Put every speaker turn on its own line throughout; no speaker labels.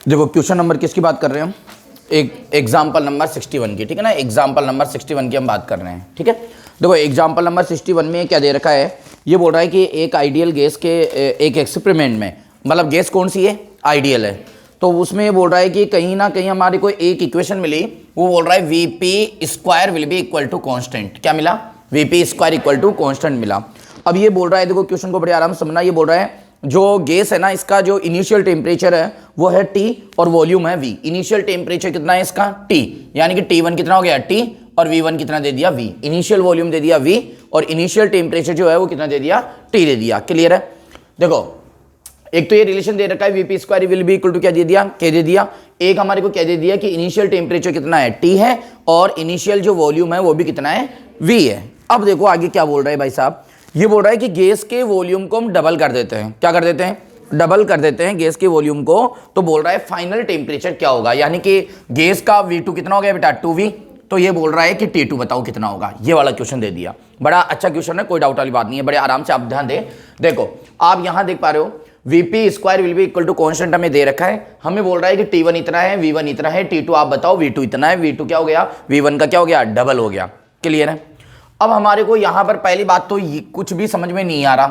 देखो question number किसकी बात कर रहे हैं हम, एक एग्जाम्पल नंबर 61 की, ठीक है ना। एग्जाम्पल नंबर 61 की हम बात कर रहे हैं, ठीक है। देखो एग्जाम्पल नंबर 61 में क्या दे रखा है, ये बोल रहा है कि एक आइडियल गैस के एक एक्सपेरिमेंट में, मतलब गैस कौन सी है, आइडियल है, तो उसमें ये बोल रहा है कि कहीं ना कहीं हमारे को एक इक्वेशन मिली, वो बोल रहा है VP square will be equal to constant. क्या मिला, VP square equal to constant मिला। अब ये बोल रहा है, देखो क्वेश्चन को बड़े आराम से समझना, ये बोल रहा है जो गैस है ना, इसका जो इनिशियल टेम्परेचर है वो है T और वॉल्यूम है V। इनिशियल टेम्परेचर कितना है इसका, T, यानी कि T1 कितना हो गया T, और V1 कितना दे दिया V। इनिशियल वॉल्यूम दे दिया V और इनिशियल टेम्परेचर जो है वो कितना दे दिया, T दे दिया। क्लियर है। देखो एक तो ये रिलेशन दे रखा है VP square will be equal to क्या दे दिया, K दे दिया। एक हमारे को क्या दे दिया कि इनिशियल टेम्परेचर कितना है, T है, और इनिशियल जो वॉल्यूम है वो भी कितना है, V है। अब देखो आगे क्या बोल रहा है भाई साहब, ये बोल रहा है कि गैस के वॉल्यूम को हम डबल कर देते हैं। क्या कर देते हैं, डबल कर देते हैं गैस के वॉल्यूम को। तो बोल रहा है फाइनल टेम्परेचर क्या होगा, यानी कि गैस का V2 कितना हो गया बेटा, 2V। तो ये बोल रहा है कि T2 बताओ कितना होगा। ये वाला क्वेश्चन दे दिया, बड़ा अच्छा क्वेश्चन है, कोई डाउट वाली बात नहीं है, बड़े आराम से आप ध्यान दें। देखो आप यहां देख पा रहे हो VP square will be equal to constant हमें दे रखा है। हमें बोल रहा है कि T1 इतना है, V1 इतना है, T2 आप बताओ V2 इतना है। V2 क्या हो गया, V1 का क्या हो गया, डबल हो गया। क्लियर है। अब हमारे को यहां पर पहली बात तो कुछ भी समझ में नहीं आ रहा।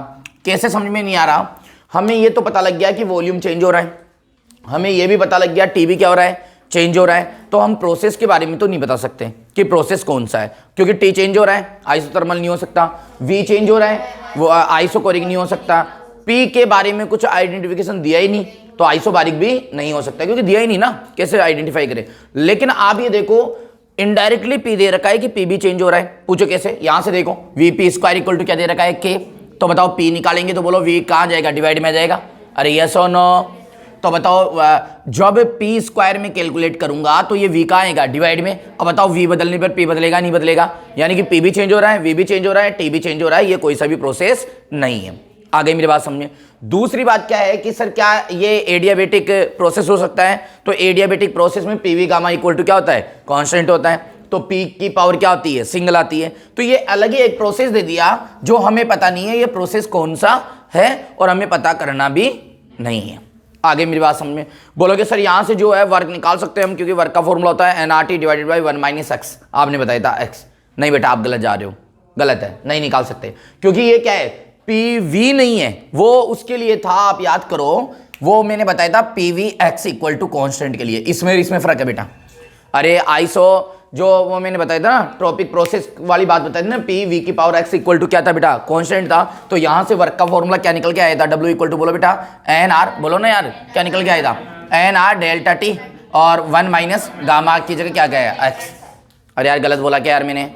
कैसे समझ में नहीं आ रहा, हमें ये तो पता लग गया कि वॉल्यूम चेंज हो रहा है, हमें ये भी पता लग गया टीवी क्या हो रहा है, चेंज हो रहा है। तो हम प्रोसेस के बारे में तो नहीं बता सकते कि प्रोसेस कौन सा है, क्योंकि टी चेंज हो रहा है, आइसोथर्मल नहीं हो सकता। वी चेंज हो रहा है, वो आइसोकोरिक नहीं हो सकता। पी के बारे में कुछ आइडेंटिफिकेशन दिया ही नहीं, तो आइसोबारिक भी नहीं हो सकता, क्योंकि दिया ही नहीं ना, कैसे आइडेंटिफाई करें। लेकिन आप ये देखो इनडायरेक्टली पी दे रखा है कि पी भी चेंज हो रहा है। पूछो कैसे, यहां से देखो वीपी स्क्वायर इक्वल टू क्या दे रखा है, के। तो बताओ पी निकालेंगे तो बोलो वी कहां जाएगा, डिवाइड में जाएगा। अरे यस और नो। तो बताओ जब पी स्क्वायर में कैलकुलेट करूंगा तो ये वी कहां आएगा, डिवाइड में। अब बताओ वी बदलने पर पी बदलेगा, नहीं बदलेगा। यानी कि पी भी चेंज हो रहा है, वी भी चेंज हो रहा है, टी भी चेंज हो रहा है। ये कोई सा भी प्रोसेस नहीं है। आगे मेरी बात समझिए। दूसरी बात क्या है कि सर क्या ये एडियाबेटिक प्रोसेस हो सकता है, तो एडियाबेटिक प्रोसेस में पीवी गामा इक्वल टू क्या होता है, कांस्टेंट होता है। तो पी की पावर क्या होती है, सिंगल आती है। तो ये अलग ही एक प्रोसेस दे दिया जो हमें पता नहीं है ये प्रोसेस कौन सा है, और हमें पता करना भी नहीं है। आगे मेरी बात समझ में। बोलोगे सर यहां से जो है वर्क निकाल सकते हैं हम, क्योंकि वर्क का फॉर्मूला होता है nRT divided by 1 minus x. आपने बताया था x। नहीं बेटा आप गलत जा रहे हो, गलत है, नहीं निकाल सकते, क्योंकि ये क्या है, पीवी नहीं है, वो उसके लिए था, आप याद करो, वो मैंने बताया था PV X equal to constant के लिए। इसमें फर्क है बेटा। अरे आइसो जो वो मैंने बताया था ना, ट्रॉपिक प्रोसेस वाली बात बताई थी ना, पी वी की पावर एक्स इक्वल टू क्या था बेटा, कांस्टेंट था। तो यहां से वर्क का फॉर्मूला क्या निकल के आया था, डब्ल्यू इक्वल टू बोलो बेटा एन आर, बोलो ना यार क्या निकल के आया था, एन आर डेल्टा टी, और 1 माइनस गामा की जगह क्या गया एक्स। अरे यार गलत बोला क्या यार मैंने,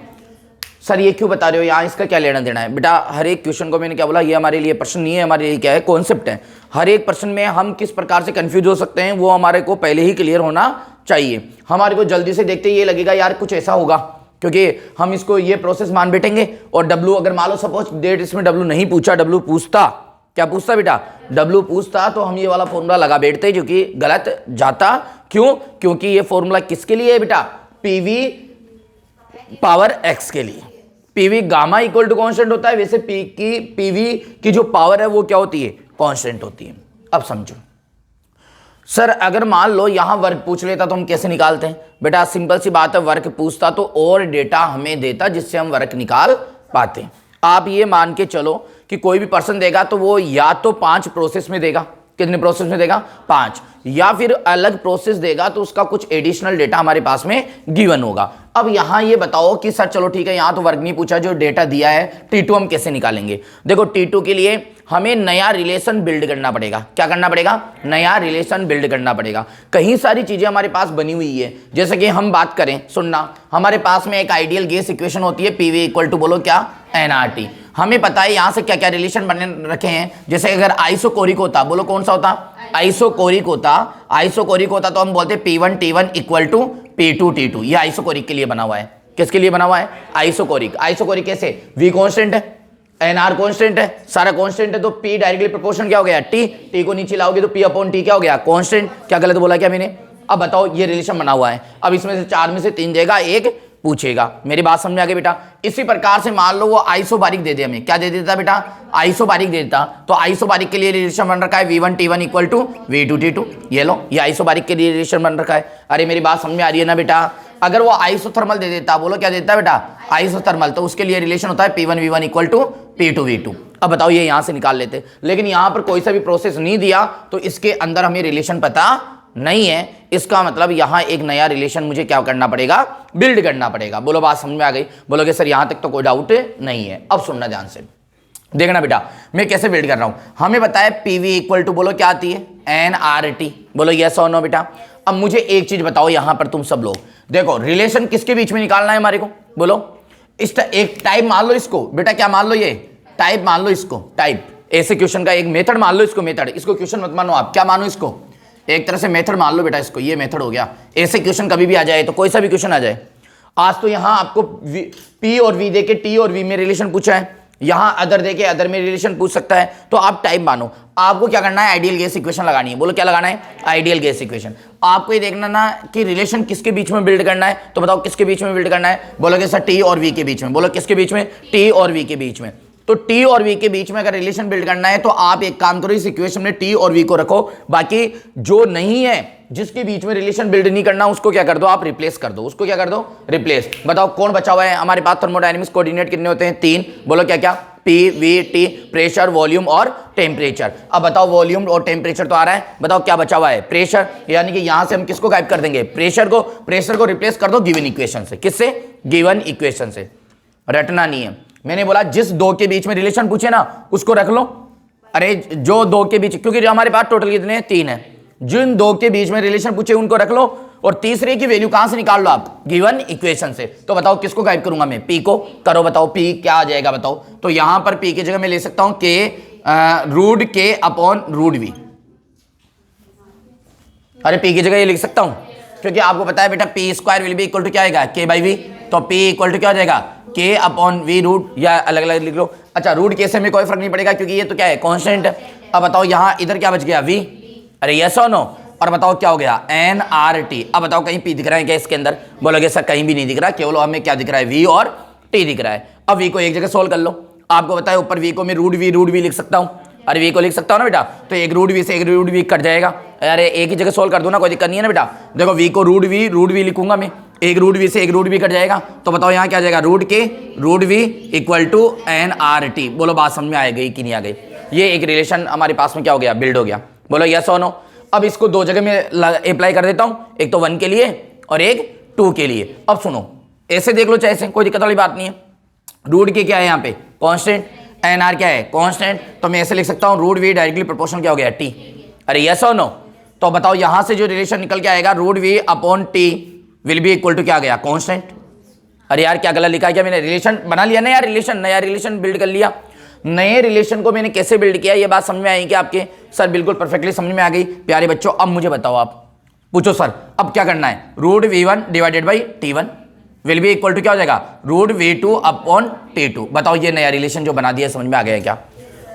सर ये क्यों बता रहे हो, यहाँ इसका क्या लेना देना है बेटा। हर एक क्वेश्चन को मैंने क्या बोला, ये हमारे लिए प्रश्न नहीं है, हमारे लिए क्या है, कॉन्सेप्ट है। हर एक प्रश्न में हम किस प्रकार से कंफ्यूज हो सकते हैं वो हमारे को पहले ही क्लियर होना चाहिए। हमारे को जल्दी से देखते ये लगेगा यार कुछ ऐसा होगा, क्योंकि हम इसको ये प्रोसेस मान बैठेंगे। और डब्लू अगर मान लो सपोज डेट इसमें डब्लू नहीं पूछा, डब्लू पूछता, क्या पूछता बेटा, डब्लू पूछता, तो हम ये वाला फॉर्मूला लगा बैठते, जो कि गलत जाता। क्यों, क्योंकि ये फॉर्मूला किसके लिए है बेटा, पीवी पावर एक्स के लिए। PV gamma equal to constant होता है, वैसे पीवी की जो पावर है वो क्या होती है, कांस्टेंट होती है। अब समझो सर अगर मान लो यहां वर्क पूछ लेता तो हम कैसे निकालते हैं बेटा, सिंपल सी बात है, वर्क पूछता तो और डेटा हमें देता जिससे हम वर्क निकाल पाते। आप ये मान के चलो कि कोई भी पर्सन देगा तो वो या तो 5 प्रोसेस में देगा, कितने प्रोसेस में देगा, 5, या फिर अलग प्रोसेस देगा तो उसका कुछ एडिशनल डेटा हमारे पास में गिवन होगा। अब यहां ये बताओ कि सर चलो ठीक है, यहां तो वर्क नहीं पूछा, जो डेटा दिया है T2 हम कैसे निकालेंगे। देखो T2 के लिए हमें नया रिलेशन बिल्ड करना पड़ेगा। क्या करना पड़ेगा, नया रिलेशन बिल्ड करना पड़ेगा। कहीं सारी चीजें हमारे पास बनी हुई है, जैसे कि हम बात करें, सुनना, हमारे पास में एक आइडियल गैस इक्वेशन होती है, पीवी इक्वल टू बोलो क्या, nRT। हमें पता है यहां से क्या क्या रिलेशन बने रखे हैं। जैसे अगर आइसोकोरिक होता, बोलो कौन सा होता, आइसोकोरिक होता, आइसोकोरिक होता तो हम बोलते P1 T1 equal to P2 T2। ये आइसोकोरिक के लिए बना हुआ है। किसके लिए बना हुआ है, आइसोकोरिक। आइसोकोरिक कैसे, V कांस्टेंट है, एनआर कांस्टेंट है, सारा कांस्टेंट है, तो P डायरेक्टली प्रोपोर्शन क्या हो गया, T को नीचे लाओगे तो P अपॉन T क्या हो गया, कांस्टेंट। क्या गलत बोला क्या मैंने। अब बताओ ये रिलेशन बना हुआ है। अब इसमें से 4 में से 3 देगा, एक पूछेगा। मेरी बात समझ में आ गई बेटा। इसी प्रकार से मान लो वो आइसोबारिक दे दे, हमें क्या दे देता बेटा, आइसोबारिक दे देता, तो आइसोबारिक के लिए रिलेशन बन रखा है V1 T1 equal to V2 T2। ये लो, ये आइसोबारिक के लिए रिलेशन बन रखा है। अरे मेरी बात समझ में आ रही है ना बेटा। अगर वो आइसोथर्मल दे देता, बोलो क्या देता बेटा, आइसोथर्मल, तो उसके लिए रिलेशन होता है P1 V1 equal to P2 V2। अब बताओ ये यहां से निकाल लेते, लेकिन यहां पर कोई सा भी प्रोसेस नहीं दिया तो इसके अंदर हमें रिलेशन पता नहीं है। इसका मतलब यहां एक नया रिलेशन मुझे क्या करना पड़ेगा, बिल्ड करना पड़ेगा। बोलो बात समझ में आ गई? बोलोगे सर यहां तक तो कोई डाउट नहीं है। अब सुनना ध्यान से, देखना बेटा मैं कैसे बिल्ड कर रहा हूं। हमें बताया पीवी इक्वल टू, बोलो क्या आती है, NRT। बोलो यस और नो बेटा। अब मुझे एक चीज बताओ यहां पर तुम सब लोग, देखो रिलेशन किसके बीच में निकालना है हमारे को, बोलो। इस एक टाइप मान लो इसको बेटा, क्या मान लो, ये टाइप मान लो इसको, टाइप ऐसे क्वेश्चन का एक मेथड मान लो इसको, मेथड, इसको क्वेश्चन मत मानो आप, क्या मानो इसको, एक तरह से मेथड मान लो बेटा इसको, ये मेथड हो गया। ऐसे क्वेश्चन कभी भी आ जाए तो कोई सा भी क्वेश्चन आ जाए, आज तो यहां आपको P और V देके T और V में रिलेशन पूछा है, यहां अदर देके अदर में रिलेशन पूछ सकता है, तो आप टाइप मानो। आपको क्या करना है, आइडियल गैस इक्वेशन लगानी है। बोलो क्या लगाना है, आइडियल गैस इक्वेशन। आपको ये देखना ना कि रिलेशन किसके बीच में बिल्ड करना है, तो बताओ किसके बीच में बिल्ड करना है। बोलोगे सर T और V के बीच में। बोलो किसके बीच में, T और V के बीच में। तो T और V के बीच में अगर रिलेशन बिल्ड करना है तो आप एक काम करो, इस इक्वेशन में T और V को रखो, बाकी जो नहीं है जिसके बीच में रिलेशन बिल्ड नहीं करना उसको क्या कर दो, आप रिप्लेस कर दो, उसको क्या कर दो, रिप्लेस। बताओ कौन बचा हुआ है हमारे पास, थर्मोडायनेमिक्स कोऑर्डिनेट कितने होते हैं, 3। बोलो क्या क्या, P V T, pressure volume और टेम्परेचर। अब बताओ वॉल्यूम और टेम्परेचर तो आ रहा है, बताओ क्या बचा हुआ है, प्रेशर। यानी कि यहां से हम किसको गायब कर देंगे, प्रेशर को। प्रेशर को रिप्लेस कर दो गिवन इक्वेशन से, किससे, गिवन इक्वेशन से। रटना नहीं है, मैंने बोला जिस दो के बीच में रिलेशन पूछे ना उसको रख लो। अरे जो दो के बीच, क्योंकि जो हमारे पास टोटल कितने हैं, 3 है, जिन दो के बीच में रिलेशन पूछे उनको रख लो, और तीसरे की वैल्यू कहां से निकाल लो आप, गिवन इक्वेशन से। तो बताओ किसको गायब करूंगा मैं, P को। करो बताओ P क्या आ जाएगा बताओ। तो यहां पर P की जगह मैं ले सकता हूं K root K upon root V। अरे P की जगह ये लिख सकता हूं क्योंकि आपको पता है बेटा P square will be equal to क्या आएगा, K बाई V। तो P इक्वल टू क्या हो जाएगा, K अपॉन V रूट, या अलग अलग लिख लो। अच्छा रूट के से में कोई फर्क नहीं पड़ेगा क्योंकि ये तो क्या है, कांस्टेंट है। अब बताओ यहाँ इधर क्या बच गया, V। अरे यस और नो। और बताओ क्या हो गया, NRT। अब बताओ कहीं P दिख रहा है क्या इसके अंदर, बोलोगे सर कहीं भी नहीं दिख रहा, केवल हमें क्या दिख रहा है, V और T दिख रहा है। अब V को एक जगह सोल्व कर लो। आपको बताया ऊपर V को मैं रूट V लिख सकता हूँ। अरे V को लिख सकता हूँ ना बेटा, तो एक रूट V से एक रूट V कट जाएगा। अरे एक ही जगह सोल्व कर दो ना, कोई दिक्कत नहीं है ना बेटा। देखो V को रूट V लिखूंगा मैं, एक रूट V से एक रूट V कट जाएगा। तो बताओ यहाँ क्या जाएगा, root K root V equal to NRT। बोलो बात समझ में आ गई कि नहीं आ गई। ये एक रिलेशन हमारे पास में क्या हो गया, बिल्ड हो गया। बोलो यस और नो। अब इसको दो जगह में अप्लाई कर देता हूँ, एक तो 1 के लिए और एक 2 के लिए। अब सुनो ऐसे देख लो, चाहे ऐसे, कोई दिक्कत वाली बात नहीं है। रूट के क्या है यहाँ पे, कांस्टेंट, NR क्या है, कांस्टेंट। तो मैं ऐसे लिख सकता हूँ रूट V डायरेक्टली प्रोपोर्शनल क्या हो गया, T। अरे यस और नो। तो बताओ यहां से जो रिलेशन निकल के आएगा, root V upon T will be equal to क्या आ गया, कांस्टेंट। अरे यार क्या गलत लिखा है क्या, मैंने रिलेशन बना लिया ना यार, रिलेशन, नया रिलेशन बिल्ड कर लिया। नए रिलेशन को मैंने कैसे बिल्ड किया, ये बात समझ में आई कि आपके, सर बिल्कुल परफेक्टली समझ में आ गई प्यारे बच्चों। अब मुझे बताओ, आप पूछो सर अब क्या करना है, root V1 divided by T1 will be equal to क्या हो जाएगा, रूट V2 अपॉन T2। बताओ ये नया रिलेशन जो बना दिया, समझ में आ गया क्या।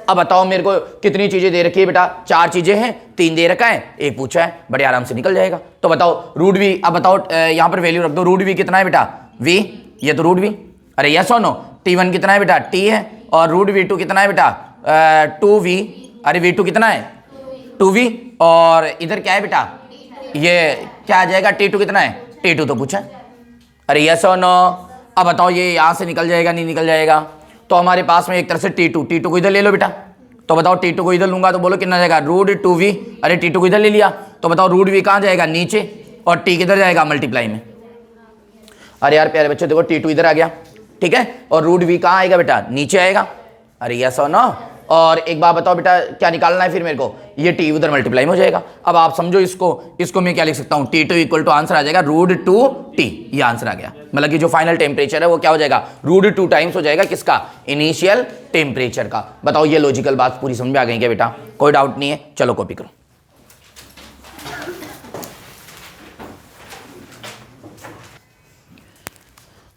अब बताओ मेरे को कितनी चीजें दे रखी है बेटा, 4 चीजें हैं, 3 दे रखा है, 1 पूछा है, बड़े आराम से निकल जाएगा। तो बताओ रूट V, अब बताओ यहां पर वैल्यू रख दो, रूट V कितना है बेटा, V, ये तो रूट V। अरे यस और नो। T1 कितना है बेटा, T है, और रूट V2 कितना है बेटा, 2V। अरे V2 कितना है, 2V, और इधर क्या है बेटा, ये क्या आ जाएगा, T2 कितना है, T2 तो पूछा। अरे यस और नो। अब बताओ ये यहां से निकल जाएगा, नहीं निकल जाएगा। तो हमारे पास में एक तरह से T2 को इधर ले लो बेटा। तो बताओ T2 को इधर लूंगा तो बोलो कितना जाएगा, रूट 2V। अरे T2 को इधर ले लिया, तो बताओ रूट V कहाँ जाएगा, नीचे, और T किधर जाएगा, मल्टीप्लाई में। अरे यार प्यारे बच्चों देखो T2 इधर आ गया, ठीक है, और रूट V कहाँ आएगा बेटा, नीचे आएगा। अरे यस और नो। और एक बात बताओ बेटा क्या निकालना है फिर मेरे को, ये T उधर मल्टीप्लाई में हो जाएगा। अब आप समझो इसको मैं क्या लिख सकता हूँ, T2 इक्वल टू आंसर आ जाएगा रूट 2T। ये आंसर आ गया, मतलब कि जो फाइनल टेम्परेचर है वो क्या हो जाएगा, रूट 2 टाइम्स हो जाएगा किसका, इनिशियल टेम्परेचर का। बताओ ये लॉजिकल बात पूरी समझ में आ गई क्या बेटा, कोई डाउट नहीं है। चलो कॉपी करो।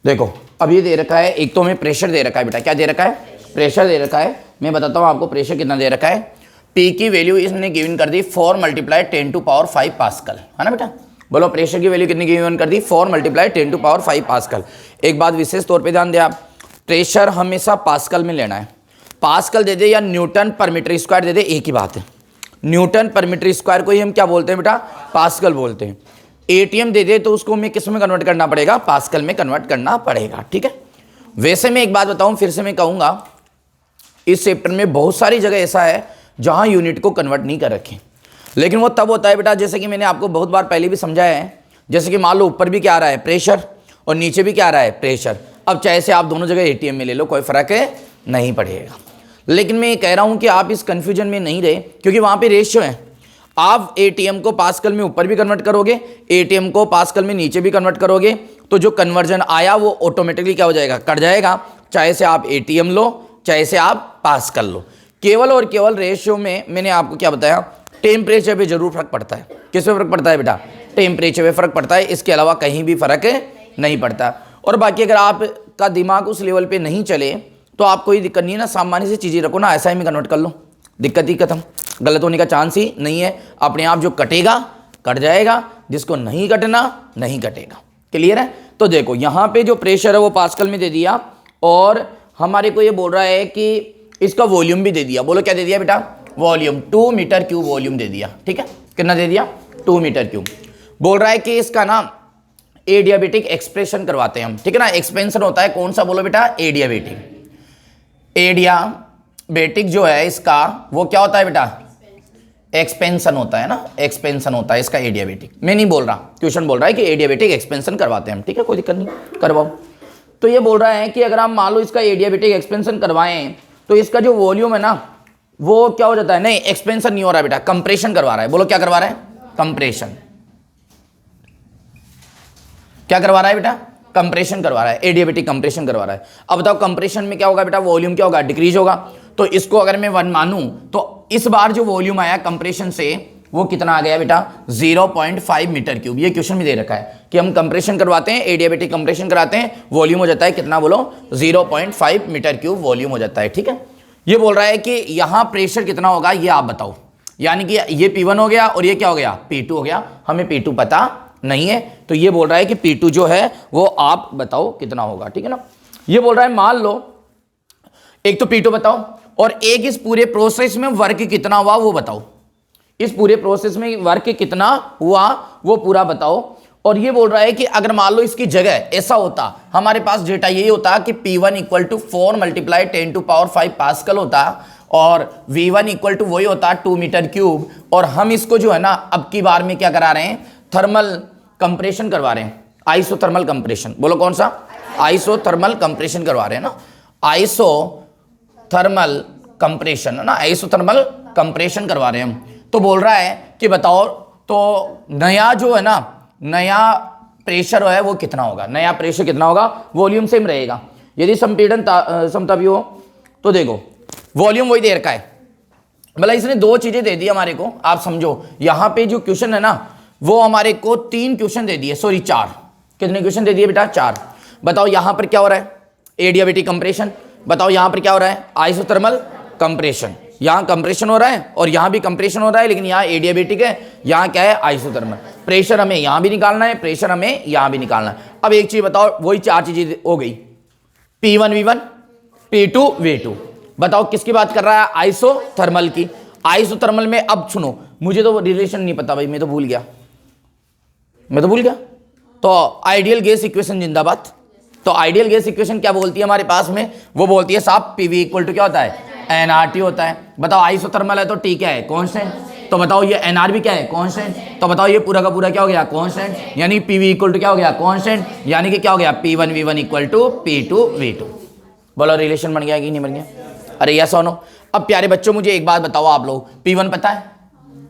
देखो अब ये दे रखा है, एक तो हमें प्रेशर दे रखा है बेटा, क्या दे रखा है, प्रेशर दे रखा है। मैं बताता हूँ आपको प्रेशर कितना दे रखा है। P की वैल्यू इसने गिवन कर दी 4 × 10⁵ पास्कल, है ना बेटा। बोलो प्रेशर की वैल्यू कितनी गिवन कर दी, 4 मल्टीप्लाई 10⁵ पास्कल। एक बात विशेष तौर पे ध्यान दें आप, प्रेशर हमेशा पास्कल में लेना है। पास्कल दे दे या न्यूटन पर मीटर स्क्वायर दे दे, एक ही बात है। न्यूटन पर मीटर स्क्वायर को ही हम क्या बोलते हैं बेटा, पास्कल बोलते हैं। एटीएम दे दे तो उसको हमें किस में कन्वर्ट करना पड़ेगा, पास्कल में कन्वर्ट करना पड़ेगा, ठीक है। वैसे मैं एक बात बताऊं, फिर से मैं कहूंगा, इस चैप्टर में बहुत सारी जगह ऐसा है जहां यूनिट को कन्वर्ट नहीं कर रखे, लेकिन वो तब होता है बेटा, जैसे कि मैंने आपको बहुत बार पहले भी समझाया है, जैसे कि मान लो ऊपर भी क्या आ रहा है, प्रेशर, और नीचे भी क्या आ रहा है, प्रेशर। अब चाहे से आप दोनों जगह एटीएम में ले लो, कोई फर्क नहीं पड़ेगा। लेकिन मैं ये कह रहा हूं कि आप इस कंफ्यूजन में नहीं रहे, क्योंकि वहां पे रेशियो है। आप एटीएम को पास्कल में ऊपर भी कन्वर्ट करोगे, एटीएम को पास्कल में नीचे भी कन्वर्ट करोगे, तो जो कन्वर्जन आया वो ऑटोमेटिकली क्या हो जाएगा, कट जाएगा, चाहे से आप एटीएम लो, चाहे से आप पास्कल लो। केवल और केवल रेशियो में मैंने आपको क्या बताया, टेम्परेचर पे जरूर फर्क पड़ता है। किस पे फर्क पड़ता है बेटा, टेम्परेचर पे फर्क पड़ता है, इसके अलावा कहीं भी फर्क नहीं पड़ता। और बाकी अगर आपका दिमाग उस लेवल पे नहीं चले तो आप कोई दिक्कत नहीं है ना, सामान्य सी चीज़ें रखो ना, SI में कन्वर्ट कर लो, दिक्कत ही खत्म, गलत होने का चांस ही नहीं है। अपने आप जो कटेगा कट जाएगा, जिसको नहीं कटना नहीं कटेगा। क्लियर है। तो देखो यहाँ पे जो प्रेशर है वो पास्कल में दे दिया, और हमारे को ये बोल रहा है कि इसका वॉल्यूम भी दे दिया। बोलो क्या दे दिया बेटा, वॉल्यूम, 2 मीटर क्यूब वॉल्यूम दे दिया, ठीक है। कितना दे दिया, 2 मीटर क्यूब। बोल रहा है कि इसका ना एडियाबेटिक एक्सप्रेशन करवाते हैं हम, ठीक है ना। एक्सपेंशन होता है कौन सा, बोलो बेटा, एडियाबेटिक। एडियाबेटिक जो है इसका वो क्या होता है बेटा, एक्सपेंशन होता है ना, एक्सपेंशन होता है इसका एडियाबेटिक। मैं नहीं बोल रहा, क्वेश्चन बोल रहा है कि एडियाबेटिक एक्सपेंशन करवाते हैं हम, ठीक है, कोई दिक्कत नहीं, करवाओ। तो ये बोल रहा है कि अगर आप मान लो इसका एडियाबेटिक एक्सपेंशन करवाएं तो इसका जो वॉल्यूम है ना वो क्या हो जाता है, नहीं एक्सपेंशन नहीं हो रहा बेटा, कंप्रेशन करवा रहा है। बोलो क्या करवा रहा है, कंप्रेशन। क्या करवा रहा है बेटा, कंप्रेशन करवा रहा है, एडियाबेटिक कंप्रेशन करवा रहा है। अब बताओ कंप्रेशन में क्या होगा बेटा, वॉल्यूम क्या होगा, डिक्रीज होगा। तो इसको अगर मैं 1 मानूं तो इस बार जो वॉल्यूम आया कंप्रेशन से वो कितना आ गया बेटा, 0.5 मीटर क्यूब। ये क्वेश्चन में दे रखा है कि हम कंप्रेशन करवाते हैं, एडियाबेटिक कंप्रेशन कराते हैं, वॉल्यूम हो जाता है कितना, बोलो 0.5 मीटर क्यूब वॉल्यूम हो जाता है, ठीक है। ये बोल रहा है कि यहां प्रेशर कितना होगा ये आप बताओ, यानी कि ये P1 हो गया और ये क्या हो गया, P2 हो गया। हमें P2 पता नहीं है, तो ये बोल रहा है कि P2 जो है वो आप बताओ कितना होगा, ठीक है ना। ये बोल रहा है मान लो एक तो P2 बताओ, और एक इस पूरे प्रोसेस में वर्क कितना हुआ वो बताओ। इस पूरे प्रोसेस में वर्क कितना हुआ वो पूरा बताओ। और ये बोल रहा है कि अगर मान लो इसकी जगह ऐसा होता, हमारे पास डेटा यही होता कि P1 = 4 मल्टीप्लाई 10⁵ पास्कल होता, और V1 = वही होता 2 मीटर क्यूब। और हम इसको जो है ना अब की बार में क्या करा रहे हैं, थर्मल कंप्रेशन करवा रहे हैं, आइसोथर्मल कंप्रेशन। बोलो कौन सा, आइसोथर्मल कंप्रेशन करवा रहे हैं ना, आइसोथर्मल कंप्रेशन है ना, आइसोथर्मल कंप्रेशन करवा रहे हैं हम। तो बोल रहा है कि बताओ तो नया जो है ना, नया प्रेशर है वो कितना होगा, नया प्रेशर कितना होगा, वॉल्यूम सेम रहेगा। यदि संपीड़न समता भी हो तो देखो वॉल्यूम वही दे रखा है, मतलब इसने 2 चीजें दे दी हमारे को। आप समझो यहाँ पे जो क्वेश्चन है ना वो हमारे को 3 क्वेश्चन दे दिए, सॉरी 4। कितने क्वेश्चन दे दिए बेटा, 4। बताओ यहाँ पर क्या हो रहा है, एडियाबेटिक कंप्रेशन। बताओ यहाँ पर क्या हो रहा है, आइसोथर्मल कंप्रेशन। यहाँ कंप्रेशन हो रहा है और यहाँ भी कंप्रेशन हो रहा है, लेकिन यहाँ एडियाबेटिक है, यहाँ क्या है, आइसोथर्मल। प्रेशर हमें यहाँ भी निकालना है, प्रेशर हमें यहाँ भी निकालना है। अब एक चीज बताओ, वही 4 चीजें हो गई, P1 V1, P2 V2। बताओ किसकी बात कर रहा है, आइसोथर्मल की। आइसोथर्मल में अब सुनो, मुझे तो रिलेशन नहीं पता भाई, मैं तो भूल गया। तो आइडियल गैस इक्वेशन जिंदाबाद। तो आइडियल गैस इक्वेशन क्या बोलती है हमारे पास में, वो बोलती है साहब PV = क्या होता है, nRT होता है। बताओ आइसोथर्मल है तो T क्या है, कांस्टेंट। तो बताओ ये nR भी क्या है, कांस्टेंट। तो बताओ ये पूरा का पूरा क्या हो गया, कांस्टेंट। यानी PV = क्या हो गया, कांस्टेंट। यानी कि क्या हो गया, P1 V1 = P2 V2। बोलो रिलेशन बन गया कि नहीं बन गया, अरे यस और नो। अब प्यारे बच्चों मुझे एक बात बताओ, आप लोग P1 पता है,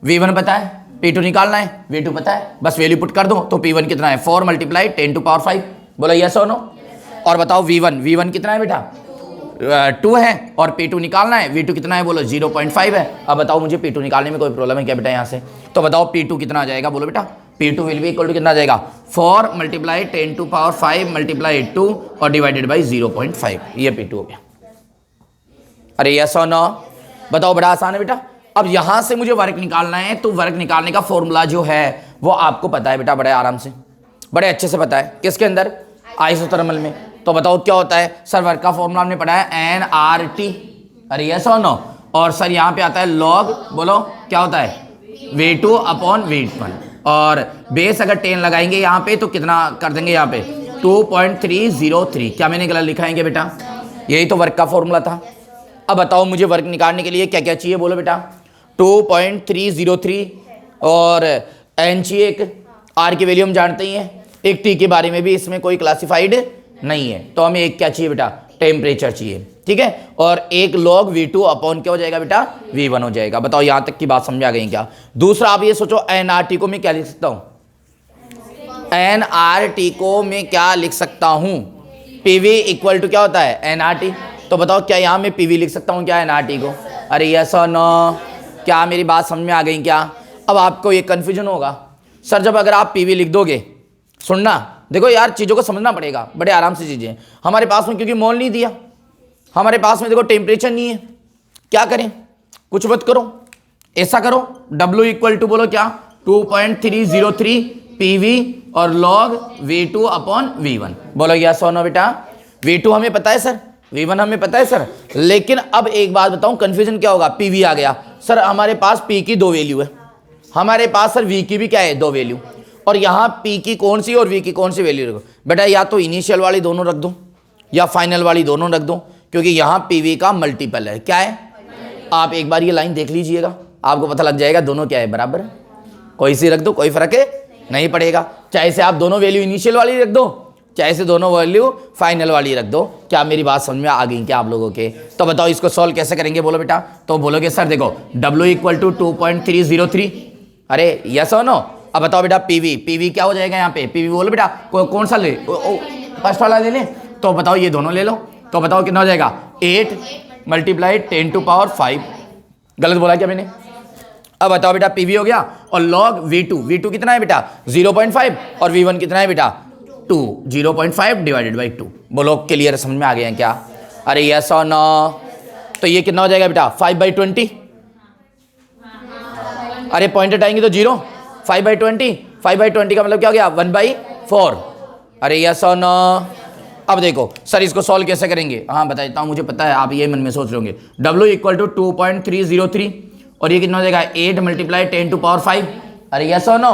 V1 पता है, P2 निकालना है, V2 पता है, बस वैल्यू पुट कर दो। तो P1 कितना है, 4 मल्टीप्लाई 10⁵। बोलो यस और नो। और बताओ V1 कितना है बेटा, 2 है, और P2 निकालना है, V2 कितना है, बोलो 0.5 है। अब बताओ मुझे P2 निकालने में कोई प्रॉब्लम है क्या बेटा यहाँ से। तो बताओ P2 कितना आ जाएगा, बोलो बेटा, P2 will be equal to कितना आ जाएगा, 4 मल्टीप्लाई 10⁵ मल्टीप्लाई 2 और डिवाइडेड बाई 0.5। ये P2 हो गया। अरे यस और नो। बताओ बड़ा आसान है बेटा। अब यहां से मुझे वर्क निकालना है, तो वर्क निकालने का फॉर्मूला जो है वो आपको पता है बेटा, बड़े आराम से, बड़े अच्छे से पता है। किसके अंदर? आइसोथर्मल में। तो बताओ क्या होता है सर? वर्क का फॉर्मूला हमने पढ़ा है nRT, अरे यस और नो। और सर यहाँ पे आता है लॉग, बोलो क्या होता है? V2 upon V1। और बेस अगर 10 लगाएंगे यहाँ पे तो कितना कर देंगे यहाँ पे? 2.303। क्या मैंने गलत लिखा है क्या बेटा? यही तो वर्क का फॉर्मूला था। अब बताओ मुझे वर्क निकालने के लिए क्या क्या चाहिए, बोलो बेटा? 2.303 और एन चाहिए, एक आर की वैल्यू हम जानते ही हैं, एक टी के बारे में भी इसमें कोई क्लासिफाइड नहीं है, तो हमें एक क्या चाहिए बेटा? टेम्परेचर चाहिए, ठीक है। और एक लॉग V2 अपॉन क्या हो जाएगा बेटा? V1 हो जाएगा। बताओ यहाँ तक की बात समझ आ गई क्या? दूसरा आप ये सोचो, nRT को मैं क्या लिख सकता हूँ? nRT को मैं क्या लिख सकता हूँ? PV इक्वल टू क्या होता है? nRT। तो बताओ क्या यहाँ मैं PV लिख सकता हूँ क्या nRT को? अरे यस और नो? क्या मेरी बात समझ में आ गई क्या? अब आपको ये कन्फ्यूजन होगा, सर जब अगर आप PV लिख दोगे, सुनना देखो यार, चीज़ों को समझना पड़ेगा, बड़े आराम से चीज़ें हमारे पास में, क्योंकि मोल नहीं दिया हमारे पास में, देखो टेम्परेचर नहीं है, क्या करें? कुछ मत करो, ऐसा करो, W इक्वल टू बोलो क्या? 2.303 PV और लॉग V2 अपॉन V1। बोलो यस और नो बेटा? V2 हमें पता है सर, V1 हमें पता है सर, लेकिन अब एक बात बताऊं, कंफ्यूजन क्या होगा? PV आ गया सर, हमारे पास P की 2 वैल्यू है, हमारे पास सर V की भी क्या है? 2 वैल्यू, और यहाँ P की कौन सी और V की कौन सी वैल्यू रखो? बेटा या तो इनिशियल वाली दोनों रख दो या फाइनल वाली दोनों रख दो, क्योंकि यहाँ PV का मल्टीपल है। क्या है? आप एक बार ये लाइन देख लीजिएगा, आपको पता लग जाएगा दोनों क्या है, बराबर है। कोई सी रख दो, कोई फर्क है नहीं पड़ेगा, चाहे से आप दोनों वैल्यू इनिशियल वाली रख दो, चाहे से दोनों वैल्यू फाइनल वाली रख दो। क्या मेरी बात समझ में आ गई क्या आप लोगों के? तो बताओ इसको सॉल्व कैसे करेंगे, बोलो बेटा? तो बोलोगे सर देखो W इक्वल टू 2.303, अरे यस और नो? अब बताओ बेटा PV क्या हो जाएगा यहाँ पे? PV बोलो बेटा, कौन सा ले? फर्स्ट वाला ले लें? तो बताओ ये दोनों ले लो, तो बताओ कितना हो जाएगा? 8 मल्टीप्लाई 10 टू पावर 5। गलत बोला क्या मैंने? अब बताओ बेटा PV हो गया, और लॉग V2 कितना है बेटा? 0.5, और V1 कितना है बेटा? 2, 0.5 डिवाइडेड बाई 2। बोलो क्लियर, समझ में आ गया क्या? अरे यस और नो? तो ये कितना हो जाएगा बेटा? 5/20। अरे पॉइंट हटाएंगे तो 0, 5/20, 5/20 का मतलब क्या हो गया? 1/4। अरे यस और नो? अब देखो सर इसको सॉल्व कैसे करेंगे? हाँ बता देता हूँ, मुझे पता है आप ये मन में सोच रहे होंगे। W इक्वल टू 2.303, और ये कितना हो जाएगा? 8 मल्टीप्लाई 10 टू पावर 5। अरे यस और नो?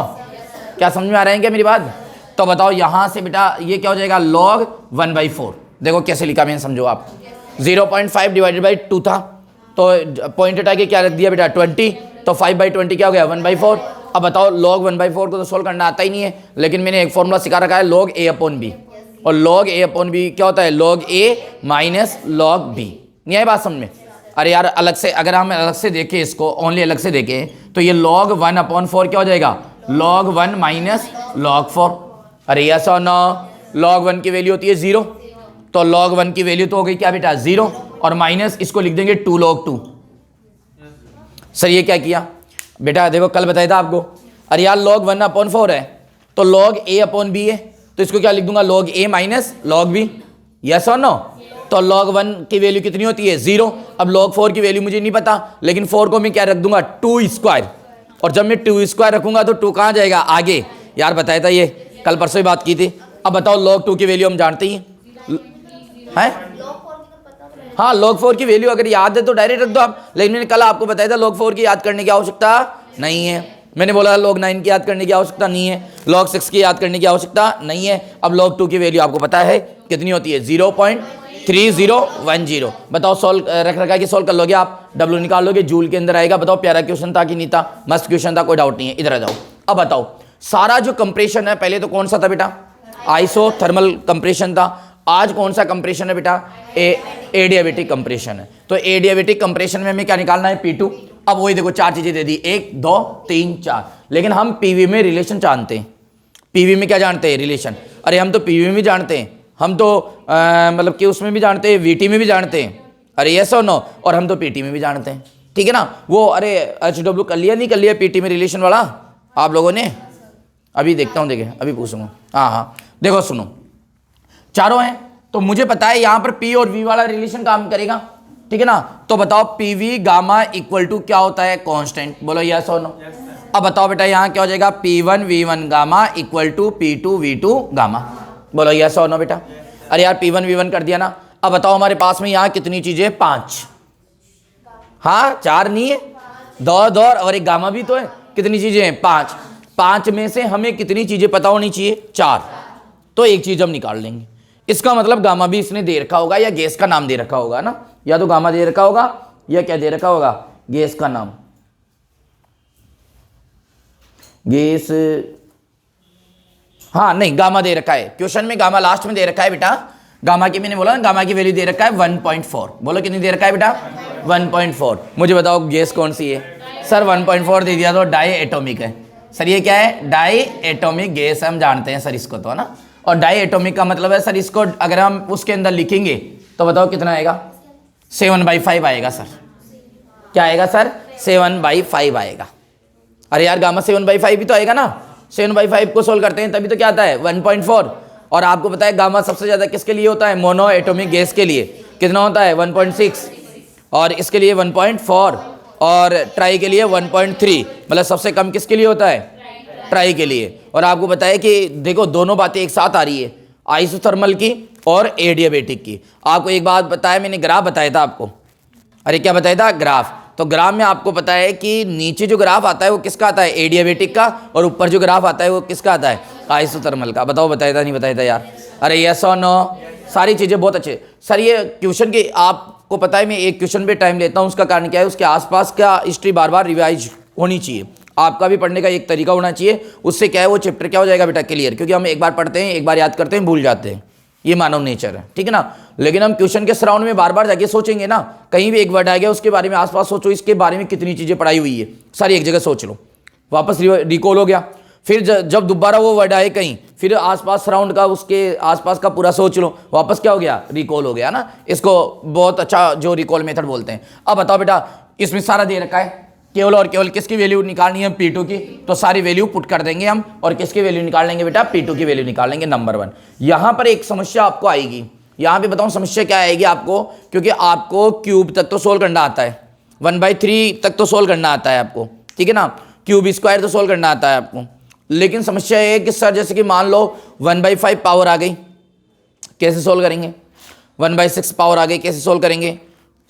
क्या समझ में आ रहा है क्या मेरी बात? तो बताओ यहाँ से बेटा ये क्या हो जाएगा? लॉग 1/4। देखो कैसे लिखा मैंने, समझो आप। 0.5 डिवाइडेड बाई 2 था, तो पॉइंट हटा के क्या रख दिया बेटा? 20, तो 5/20 क्या हो गया? 1/4। अब बताओ लॉग 1/4 को तो सोल्व करना आता ही नहीं है, लेकिन मैंने एक फॉर्मूला सिखा रखा है, लॉग A अपॉन B, और लॉग A अपॉन B क्या होता है? Log A minus log B। नहीं आई बात समझ में? अरे यार अलग से, अगर हम अलग से देखें इसको, ओनली अलग से देखें, तो ये log 1/4 क्या हो जाएगा? log 1 minus log 4। अरे यस और नो? log 1 की वैल्यू होती है 0, तो log 1 की वैल्यू तो हो गई क्या बेटा? 0, और माइनस इसको लिख देंगे 2 log 2। सर ये क्या किया बेटा? देखो कल बताया था आपको, अरे यार log 1/4 है, तो log A अपॉन B है, तो इसको क्या लिख दूंगा? log A minus log B। Yes और नो? तो log 1 की वैल्यू कितनी होती है? 0। अब log 4 की वैल्यू मुझे नहीं पता, लेकिन 4 को मैं क्या रख दूंगा? 2 स्क्वायर, और जब मैं 2 स्क्वायर रखूंगा तो 2 कहाँ जाएगा? आगे। यार बताया था ये, कल परसों ही बात की थी। अब बताओ log 2 की वैल्यू हम जानते ही हैं? हाँ log 4 की वैल्यू अगर याद है तो डायरेक्ट रख दो आप, लेकिन मैंने कल आपको बताया था log 4 की याद करने की आवश्यकता नहीं है। मैंने बोला log 9 की याद करने की आवश्यकता नहीं है, log 6 की याद करने की आवश्यकता नहीं है। अब log 2 की वैल्यू आपको पता है कितनी होती है? 0.3010। बताओ सॉल्व रख रखा है कि सॉल्व कर लोगे आप? W निकाल लोगे, जूल के अंदर आएगा। बताओ प्यारा क्वेश्चन था कि नहीं था? मस्त क्वेश्चन था, कोई डाउट नहीं है। इधर आ जाओ। अब बताओ सारा जो कंप्रेशन है, पहले तो कौन सा था बेटा? आइसोथर्मल कंप्रेशन था। आज कौन सा कंप्रेशन है बेटा? एडियाबेटिक कंप्रेशन है। तो एडियाबेटिक कंप्रेशन में हमें क्या निकालना है? P2। अब वही देखो 4 चीजें दे दी, 1 2 3 4, लेकिन हम PV में रिलेशन जानते हैं। PV में क्या जानते हैं? रिलेशन। अरे हम तो PV में भी जानते हैं, हम तो मतलब कि उसमें भी जानते हैं, VT में भी जानते हैं। अरे यस और नो? और हम तो PT में भी जानते हैं, ठीक है ना? वो अरे HW कर लिया नहीं कर लिया PT में रिलेशन वाला आप लोगों ने? अभी देखता हूँ, देखे अभी पूछूंगा। हाँ देखो सुनो, चारों हैं तो मुझे पता है यहाँ पर P और V वाला रिलेशन काम करेगा, ठीक है ना? तो बताओ PV गामा इक्वल टू क्या होता है? कांस्टेंट। बोलो यस और नो? अब बताओ बेटा यहाँ क्या हो जाएगा, P1 V1 gamma equal to P2 V2 gamma. बोलो यस और नो बेटा। अरे यार P1 V1 कर दिया ना। अब बताओ हमारे पास में यहाँ कितनी चीजें, 5, हाँ 4 नहीं है, दौर और एक गामा भी तो है। कितनी चीजें हैं, 5। 5 में से हमें कितनी चीजें पता होनी चाहिए, 4। तो एक चीज हम निकाल लेंगे। इसका मतलब गामा भी इसने दे रखा होगा या गैस का नाम दे रखा होगा ना, या तो गामा दे रखा होगा या क्या दे रखा होगा, गैस का नाम। गैस, हाँ नहीं गामा दे रखा है क्वेश्चन में, गामा लास्ट में दे रखा है बेटा। गामा की मैंने बोला ना, गामा की वैल्यू दे रखा है 1.4। बोलो कितनी दे रखा है बेटा, 1.4। मुझे बताओ गैस कौन सी है सर, 1.4 दे दिया तो डाई एटॉमिक है सर। ये क्या है, डाई एटॉमिक गैस, हम जानते हैं सर इसको तो, है ना। और डाई एटॉमिक का मतलब है सर, इसको अगर हम उसके अंदर लिखेंगे तो बताओ कितना आएगा, 7/5 आएगा सर। क्या आएगा सर, 7/5 आएगा। अरे यार गामा 7/5 भी तो आएगा ना, 7/5 को सोल्व करते हैं तभी तो क्या आता है, 1.4। और आपको पता है गामा सबसे ज्यादा किसके लिए होता है, मोनो एटॉमिक गैस के लिए। कितना होता है, 1.6, और इसके लिए 1.4, और ट्राई के लिए 1.3। मतलब सबसे कम किसके लिए होता है, ट्राई के लिए। और आपको पता है कि देखो दोनों बातें एक साथ आ रही है, आइसोथर्मल की और एडियाबेटिक की। आपको एक बात बताया, मैंने ग्राफ बताया था आपको। अरे क्या बताया था, ग्राफ। तो ग्राफ में आपको पता है कि नीचे जो ग्राफ आता है वो किसका आता है, एडियाबेटिक का, और ऊपर जो ग्राफ आता है वो किसका आता है, आइसोथर्मल का। बताओ बताया था नहीं बताया था यार। अरे यस और नो, सारी चीज़ें बहुत अच्छे सर। ये क्वेश्चन की आपको पता है मैं एक क्वेश्चन पे टाइम लेता हूँ, उसका कारण क्या है, उसके आसपास का हिस्ट्री बार बार रिवाइज होनी चाहिए। आपका भी पढ़ने का एक तरीका होना चाहिए, उससे क्या है वो चैप्टर क्या हो जाएगा बेटा, क्लियर। क्योंकि हम एक बार पढ़ते हैं, एक बार याद करते हैं, भूल जाते हैं, ये मानव नेचर है, ठीक है ना। लेकिन हम क्वेश्चन के सराउंड में बार बार जाके सोचेंगे ना, कहीं भी एक वर्ड आ गया उसके बारे में आसपास सोचो, इसके बारे में कितनी चीज़ें पढ़ाई हुई है, सारी एक जगह सोच लो, वापस रिकॉल हो गया। फिर जब दोबारा वो वर्ड आए कहीं, फिर आसपास सराउंड का, उसके आसपास का पूरा सोच लो, वापस क्या हो गया, रिकॉल हो गया ना। इसको बहुत अच्छा जो रिकॉल मेथड बोलते हैं। अब बताओ बेटा, इसमें सारा दे रखा है, केवल और केवल किसकी वैल्यू निकालनी है, P2 की। तो सारी वैल्यू पुट कर देंगे हम, और किसकी वैल्यू निकाल लेंगे बेटा, P2 की वैल्यू निकाल लेंगे, नंबर 1। यहां पर एक समस्या आपको आएगी, यहां पे बताऊं समस्या क्या आएगी आपको, क्योंकि आपको क्यूब तक तो सोल्व करना आता है, 1/3 तक तो सोल्व करना आता है आपको, ठीक है ना। क्यूब स्क्वायर तो सोल्व करना आता है आपको। लेकिन समस्या ये है कि सर जैसे कि मान लो 1/5 पावर आ गई, कैसे सोल्व करेंगे, 1/6 पावर आ गई, कैसे सोल्व करेंगे,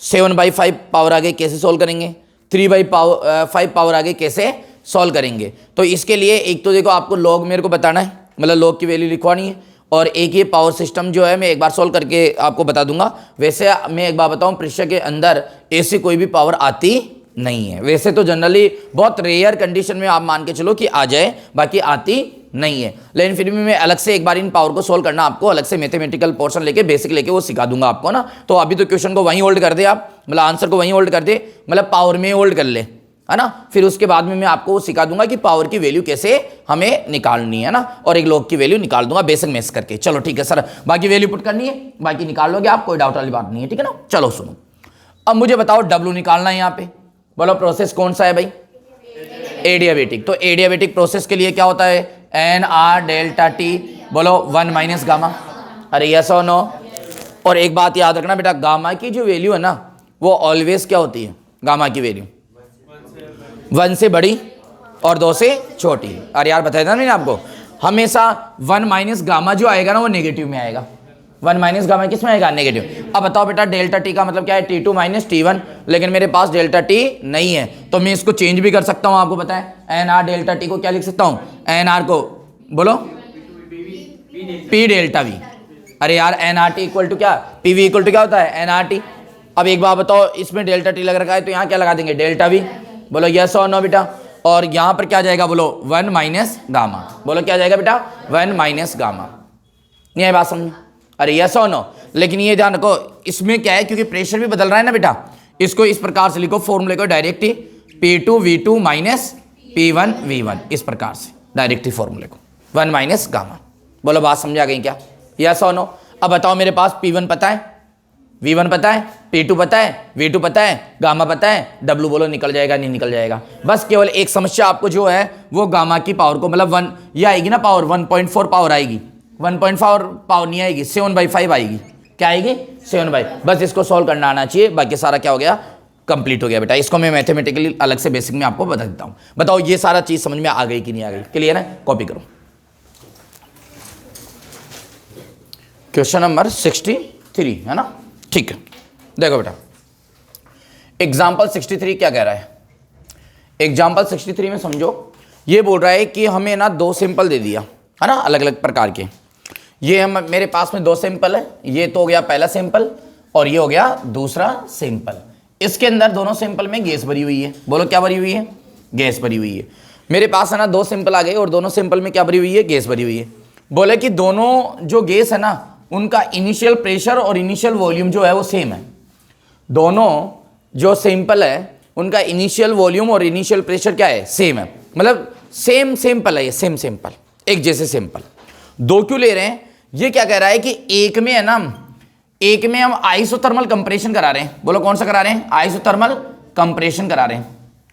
7/5 पावर आ गई, कैसे सोल्व करेंगे, 3/5 पावर आ गई, कैसे सॉल्व करेंगे। तो इसके लिए एक तो देखो आपको लॉग मेरे को बताना है, मतलब लॉग की वैल्यू लिखवानी है, और एक ये पावर सिस्टम जो है मैं एक बार सॉल्व करके आपको बता दूंगा। वैसे मैं एक बार बताऊं, परीक्षा के अंदर ऐसी कोई भी पावर आती नहीं है। वैसे तो जनरली बहुत रेयर कंडीशन में आप मान के चलो कि आ जाए, बाकी आती नहीं है। लेकिन फिर भी मैं अलग से एक बार इन पावर को सोल्व करना आपको अलग से मैथमेटिकल पोर्शन लेके, बेसिक लेके वो सिखा दूंगा आपको ना। तो अभी तो क्वेश्चन को वहीं होल्ड कर दे आप, मतलब आंसर को वहीं होल्ड कर दे, मतलब पावर में होल्ड कर ले, है ना। फिर उसके बाद में मैं आपको सिखा दूंगा कि पावर की वैल्यू कैसे हमें निकालनी है ना, और एक लॉग की वैल्यू निकाल दूंगा बेसिक मैथ्स करके। चलो ठीक है सर, बाकी वैल्यू पुट करनी है, बाकी निकाल लोगे आप, कोई डाउट वाली बात नहीं है, ठीक है ना। चलो सुनो, अब मुझे बताओ W निकालना है यहाँ पे। बोलो प्रोसेस कौन सा है भाई, एडियाबेटिक। तो एडियाबेटिक प्रोसेस के लिए क्या होता है, NR डेल्टा T। बोलो 1 माइनस गामा। अरे यस और नो। और एक बात याद रखना बेटा, गामा की जो वैल्यू है ना वो ऑलवेज क्या होती है, गामा की वैल्यू 1 से बड़ी और 2 से छोटी। अरे यार बताया था मैंने आपको, हमेशा 1 माइनस गामा जो आएगा ना वो नेगेटिव में आएगा। 1 माइनस गामा किस में आएगा, नेगेटिव। अब बताओ बेटा डेल्टा T का मतलब क्या है, T2 माइनस T1। लेकिन मेरे पास डेल्टा T नहीं है, तो मैं इसको चेंज भी कर सकता हूँ। आपको पता है NR डेल्टा T को क्या लिख सकता हूँ, NR को बोलो P डेल्टा V। अरे यार NRT इक्वल टू क्या, PV इक्वल टू क्या होता है, NRT। अब एक बात बताओ, इसमें डेल्टा T लग रखा है तो यहाँ क्या लगा देंगे, डेल्टा V। बोलो यस और नो बेटा। और यहाँ पर क्या जाएगा, बोलो 1 माइनस गामा। बोलो क्या जाएगा बेटा, 1 माइनस गामा। नहीं है बात समझ, अरे यस और नो। लेकिन ये ध्यान रखो, इसमें क्या है, क्योंकि प्रेशर भी बदल रहा है ना बेटा, इसको इस प्रकार से लिखो, फॉर्मूले को डायरेक्ट ही P2 V2 minus P1 V1, इस प्रकार से डायरेक्ट ही फॉर्मूले को, 1 माइनस गामा। बोलो बात समझ आ गई क्या, यस और नो। अब बताओ मेरे पास P1 पता है, V1 पता है, P2 पता है, V2 पता है, गामा पता है, W बोलो निकल जाएगा नहीं निकल जाएगा। बस केवल एक समस्या आपको जो है वो गामा की पावर को, मतलब 1 ये आएगी ना पावर, 1.4 पावर आएगी, 1.4 पावर नहीं आएगी, 7/5 आएगी। क्या आएगी, 7/5। बस इसको सॉल्व करना आना चाहिए, बाकी सारा क्या हो गया, कंप्लीट हो गया बेटा। इसको मैं मैथमेटिकली अलग से बेसिक में आपको बता देता हूं। बताओ ये सारा चीज समझ में आ गई कि नहीं आ गई? क्लियर है? कॉपी करो। क्वेश्चन नंबर 63 है ना, ठीक है। देखो बेटा एग्जाम्पल 63 क्या कह रहा है। एग्जाम्पल 63 में समझो, ये बोल रहा है कि हमें ना दो सिंपल दे दिया है ना, अलग अलग प्रकार के। ये हम मेरे पास में दो सिंपल है, ये तो हो गया पहला सिंपल और ये हो गया दूसरा सिंपल। इसके अंदर दोनों सिंपल में गैस भरी हुई है। बोलो क्या भरी हुई है? गैस भरी हुई है। मेरे पास है ना दो सिंपल आ गए और दोनों सिंपल में क्या भरी हुई है? गैस भरी हुई है। बोले कि दोनों जो गैस है ना उनका इनिशियल प्रेशर और इनिशियल वॉल्यूम जो है वो सेम है। दोनों जो सिंपल है उनका इनिशियल वॉल्यूम और इनिशियल प्रेशर क्या है? सेम है। मतलब सेम सिंपल है, ये सेम सिंपल, एक जैसे सिंपल। दो क्यों ले रहे हैं? ये क्या कह रहा है कि एक में है ना, एक में हम आइसोथर्मल कंप्रेशन करा रहे हैं। बोलो कौन सा करा रहे हैं? आइसोथर्मल कंप्रेशन करा रहे हैं,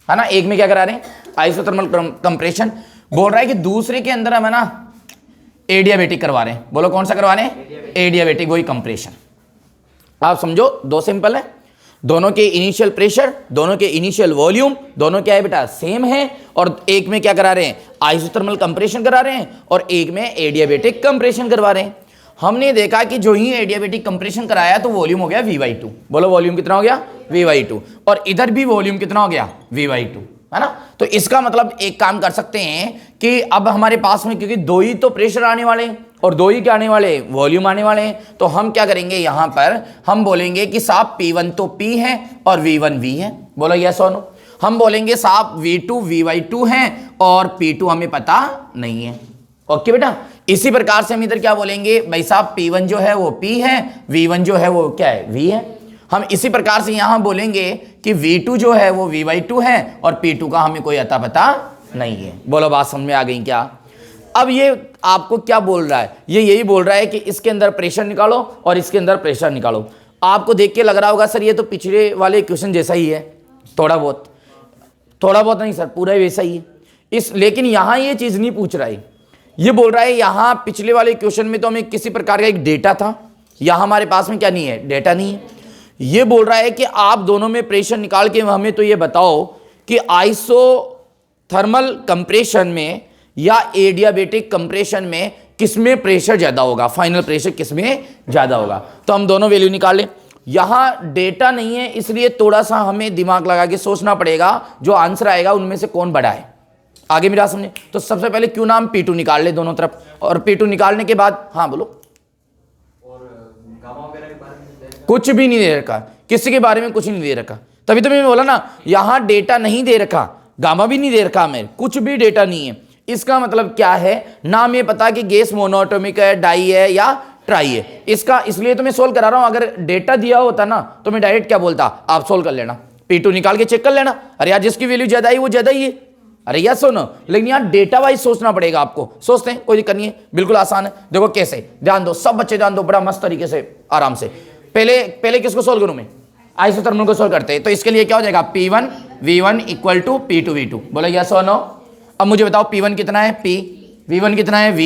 है ना। एक में क्या करा रहे हैं? Isothermal compression. बोल रहा है कि दूसरे के अंदर हम है ना एडियाबेटिक करवा रहे हैं। बोलो कौन सा करवा रहे हैं? एडियाबेटिक, वही कंप्रेशन। आप समझो दो सिंपल है, दोनों के इनिशियल प्रेशर, दोनों के इनिशियल वॉल्यूम, दोनों क्या है बेटा? सेम है। और एक में क्या करा रहे हैं? आइसोथर्मल कंप्रेशन करा रहे हैं और एक में एडियाबेटिक कंप्रेशन करवा रहे हैं। हमने देखा कि जो ही एडियाबेटिक कंप्रेशन कराया तो वॉल्यूम हो गया V/2। बोलो वॉल्यूम कितना हो गया? V/2। और इधर भी वॉल्यूम कितना हो गया? V/2, है ना। तो इसका मतलब एक काम कर सकते हैं कि अब हमारे पास में, क्योंकि दो ही तो प्रेशर आने वाले और दो ही क्या आने वाले? वॉल्यूम आने वाले हैं, तो हम क्या करेंगे यहां पर? हम बोलेंगे कि साहब P1 तो P है और V1 V है। बोलो यस और नो। हम बोलेंगे साहब V2 V/2 है और P2 हमें पता नहीं है। ओके बेटा। इसी प्रकार से हम इधर क्या बोलेंगे? भाई साहब P1 जो है वो P है, V1 जो है वो क्या है? V है। हम इसी प्रकार से यहां बोलेंगे कि V2 जो है वो V/2 है और P2 का हमें कोई अता पता नहीं है। बोलो बात समझ में आ गई क्या? अब ये आपको क्या बोल रहा है? ये यही बोल रहा है कि इसके अंदर प्रेशर निकालो और इसके अंदर प्रेशर निकालो। आपको देख के लग रहा होगा सर ये तो पिछले वाले क्वेश्चन जैसा ही है, थोड़ा बहुत नहीं सर, पूरा वैसा ही है। लेकिन यहां ये चीज नहीं पूछ रहा है। ये बोल रहा है यहां पिछले वाले क्वेश्चन में तो हमें किसी प्रकार का एक डेटा था, यहां हमारे पास में क्या नहीं है? डेटा नहीं है। ये बोल रहा है कि आप दोनों में प्रेशर निकाल के हमें तो ये बताओ कि आइसोथर्मल कंप्रेशन में या एडियाबेटिक कंप्रेशन में किसमें प्रेशर ज्यादा होगा? फाइनल प्रेशर किसमें ज्यादा होगा? तो हम दोनों वैल्यू निकाल लें। यहां डेटा नहीं है, इसलिए थोड़ा सा हमें दिमाग लगा के सोचना पड़ेगा, जो आंसर आएगा उनमें से कौन बड़ा है। आगे मेरा समझे। तो सबसे पहले क्यों नाम P2 निकाल ले दोनों तरफ, और P2 निकालने के बाद हाँ बोलो, कुछ भी नहीं दे रखा, किसी के बारे में कुछ नहीं दे रखा। तभी तो मैंने बोला ना यहां डेटा नहीं दे रखा, गामा भी नहीं दे रखा, हमें कुछ भी डेटा नहीं है। इसका मतलब क्या है? नाम ये पता कि गैस मोनोएटॉमिक है, डाई है या ट्राई है। इसका इसलिए तो मैं सोल्व करा रहा हूं। अगर डेटा दिया होता ना तो मैं डायरेक्ट क्या बोलता, आप सोल्व कर लेना, P2 निकाल के चेक कर लेना। अरे यार जिसकी वैल्यू ज्यादा है वो ज्यादा ही है। अरे यार सुनो, लेकिन यार डेटा वाइज सोचना पड़ेगा आपको। सोचते हैं, कोई दिक्कत नहीं है, बिल्कुल आसान है। देखो कैसे, ध्यान दो सब बच्चे, ध्यान दो बड़ा मस्त तरीके से, आराम से। पहले किसको सोल्व करूं मैं? आइसोथर्मल को सोल्व करते हैं। तो इसके लिए क्या हो जाएगा? P1 V1 equal to P2 V2। बोलो यस और नो। अब मुझे बताओ P1 कितना है? P। V1 कितना है? V।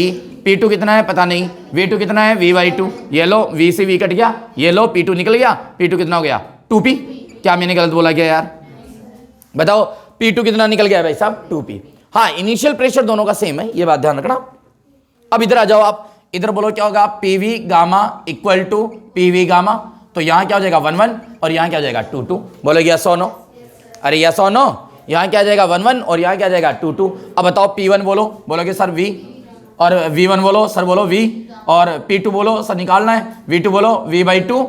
P2 कितना है? पता नहीं। V2 कितना है? V/2। ये लो V से V कट गया, ये लो P2 निकल गया। P2 कितना हो गया? 2P। क्या मैंने गलत बोला क्या यार? बताओ P2 कितना निकल गया भाई साहब? 2P। हाँ इनिशियल प्रेशर दोनों का सेम है, ये बात ध्यान रखना। अब इधर आ जाओ, आप इधर बोलो क्या होगा? PV gamma equal to PV gamma. तो यहां क्या हो जाएगा? 1 और यहां क्या हो जाएगा? 2 बोलो यस और नो। अरे यस और नो। यहां क्या आ जाएगा? 1 और यहां क्या आ जाएगा? 2 अब बताओ P1 बोलोगे सर V, और V1 बोलो सर, बोलो V, और P2 बोलो सर निकालना है, V2 बोलो V/2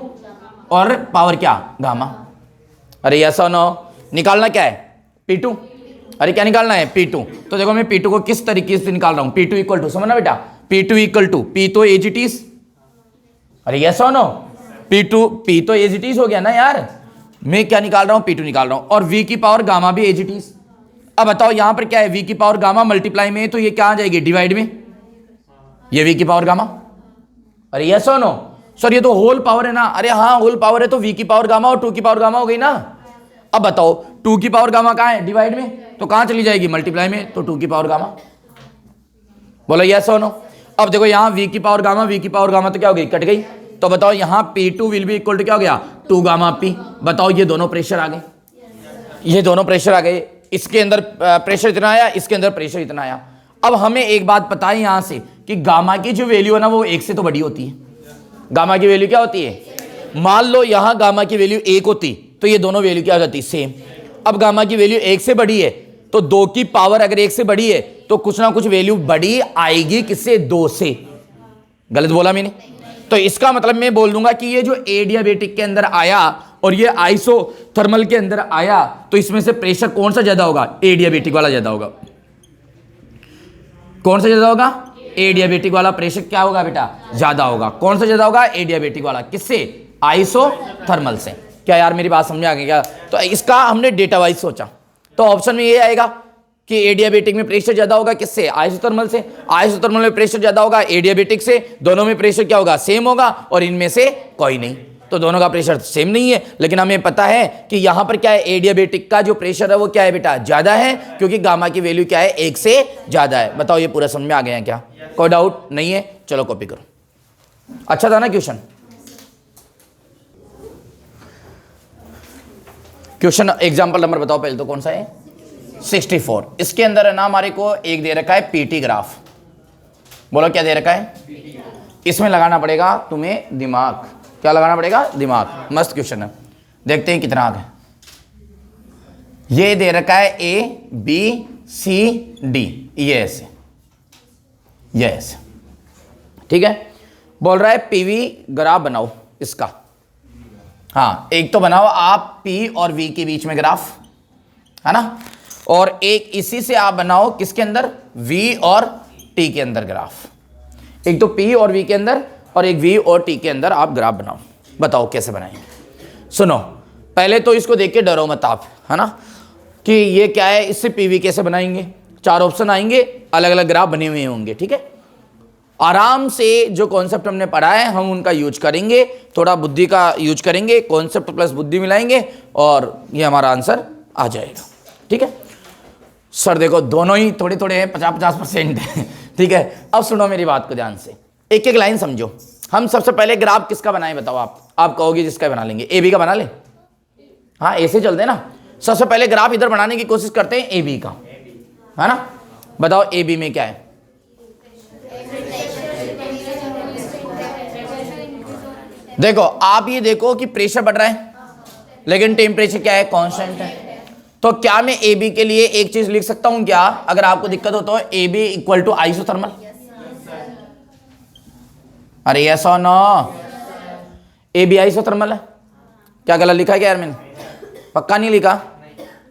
और पावर क्या? गामा। अरे यस और नो। निकालना क्या है? P2। अरे क्या निकालना है? P2। तो देखो मैं P2 को किस तरीके से निकाल रहा हूं। P2 इक्वल टू, समझना बेटा, P2 इक्वल टू P तो एजिटीज। अरे यस और नो। P तो एजिटीज हो गया ना यार। मैं क्या निकाल रहा हूं? P2 निकाल रहा हूं। और V की पावर गामा भी एजिटीज। अब बताओ यहां पर क्या है? V की पावर गामा मल्टीप्लाई में, तो ये क्या आ जाएगी? डिवाइड में, ये V की पावर गामा। अरे यस और नो। सर ये तो होल पावर है ना। अरे हाँ होल पावर है, तो V की पावर गामा और 2 की पावर गामा हो गई ना। अब बताओ 2 की पावर गामा कहां है? डिवाइड में, तो कहां चली जाएगी? मल्टीप्लाई में, तो 2 की पावर गामा। बोलो यस और नो। अब देखो यहां V की पावर गामा तो क्या हो गई? कट गई। तो बताओ यहां P2 will be equal to क्या हो गया? 2 गामा P। बताओ ये दोनों प्रेशर आ गए। ये दोनों प्रेशर आ गए, इसके अंदर प्रेशर इतना आया, इसके अंदर प्रेशर इतना आया। अब हमें एक बात पता है यहां से कि गामा की जो वैल्यू है ना वो 1 से तो बड़ी होती है। गामा की वैल्यू क्या होती है? मान लो यहां गामा की वैल्यू 1 होती तो ये दोनों वैल्यू क्या हो जाती? सेम। अब गामा की वैल्यू 1 से बड़ी है तो 2 की पावर अगर 1 से बड़ी है तो कुछ ना कुछ वैल्यू बड़ी आएगी, किससे? 2 से। गलत बोला मैंने? तो इसका मतलब मैं बोल दूंगा कि ये जो एडियाबेटिक के अंदर आया और ये आइसोथर्मल के अंदर आया तो इसमें से प्रेशर कौन सा ज्यादा होगा? एडियाबेटिक वाला ज्यादा होगा। कौन सा ज्यादा होगा? एडियाबेटिक वाला प्रेशर क्या होगा बेटा? ज्यादा होगा। कौन सा ज्यादा होगा? एडियाबेटिक वाला। किससे? आइसोथर्मल से। क्या यार मेरी बात समझ आ गई क्या? तो इसका हमने डेटा वाइज सोचा तो ऑप्शन में ये आएगा कि एडियाबेटिक में प्रेशर ज्यादा होगा, किससे? आइसोथर्मल से। आइसोथर्मल में प्रेशर ज्यादा होगा एडियाबेटिक से। दोनों में प्रेशर क्या होगा? सेम होगा। और इनमें से कोई नहीं, तो दोनों का प्रेशर सेम नहीं है। लेकिन हमें पता है कि यहां पर क्या है? एडियाबेटिक का जो प्रेशर है वो क्या है बेटा? ज्यादा है, क्योंकि गामा की वैल्यू क्या है? 1 से ज्यादा है। बताओ ये पूरा समझ में आ गया है क्या? कोई डाउट नहीं है? चलो कॉपी करो। अच्छा था ना क्वेश्चन? क्वेश्चन एग्जाम्पल नंबर बताओ पहले तो कौन सा है? 64। इसके अंदर है ना हमारे को एक दे रखा है पीटी ग्राफ। बोलो क्या दे रखा है? इसमें लगाना पड़ेगा तुम्हें दिमाग। क्या लगाना पड़ेगा? दिमाग। मस्त क्वेश्चन है, देखते हैं कितना आगे। ये दे रखा है ए बी सी डी, ये ऐसे, ये ऐसे, ठीक है। बोल रहा है पीवी ग्राफ बनाओ इसका। हाँ, एक तो बनाओ आप पी और वी के बीच में ग्राफ, है ना, और एक इसी से आप बनाओ किसके अंदर? वी और टी के अंदर ग्राफ। एक तो पी और वी के अंदर और एक वी और टी के अंदर आप ग्राफ बनाओ। बताओ कैसे बनाएंगे? सुनो, पहले तो इसको देख के डरो मत आप, है ना, कि ये क्या है, इससे पीवी कैसे बनाएंगे। 4 ऑप्शन आएंगे, अलग अलग ग्राफ बने हुए होंगे, ठीक है। आराम से जो कॉन्सेप्ट हमने पढ़ा है हम उनका यूज करेंगे, थोड़ा बुद्धि का यूज करेंगे, कॉन्सेप्ट प्लस बुद्धि मिलाएंगे और ये हमारा आंसर आ जाएगा, ठीक है। सर देखो दोनों ही थोड़े थोड़े हैं, 50-50% है, ठीक है। अब सुनो मेरी बात को ध्यान से, एक एक लाइन समझो। हम सबसे पहले ग्राफ किसका बनाएं बताओ? आप कहोगे जिसका बना लेंगे। ए बी का बना ले। हाँ, ऐसे चलते हैं ना। सबसे पहले ग्राफ इधर बनाने की कोशिश करते हैं ए बी का, है ना। बताओ ए बी में क्या है? देखो आप ये देखो कि प्रेशर बढ़ रहा है लेकिन टेम्परेचर क्या है? कांस्टेंट है। तो क्या मैं ए बी के लिए एक चीज लिख सकता हूं क्या? अगर आपको दिक्कत हो तो A B equal to isothermal. अरे यस और नो? ए बी आइसोथर्मल है। क्या गलत लिखा है क्या यार मैंने? पक्का नहीं लिखा?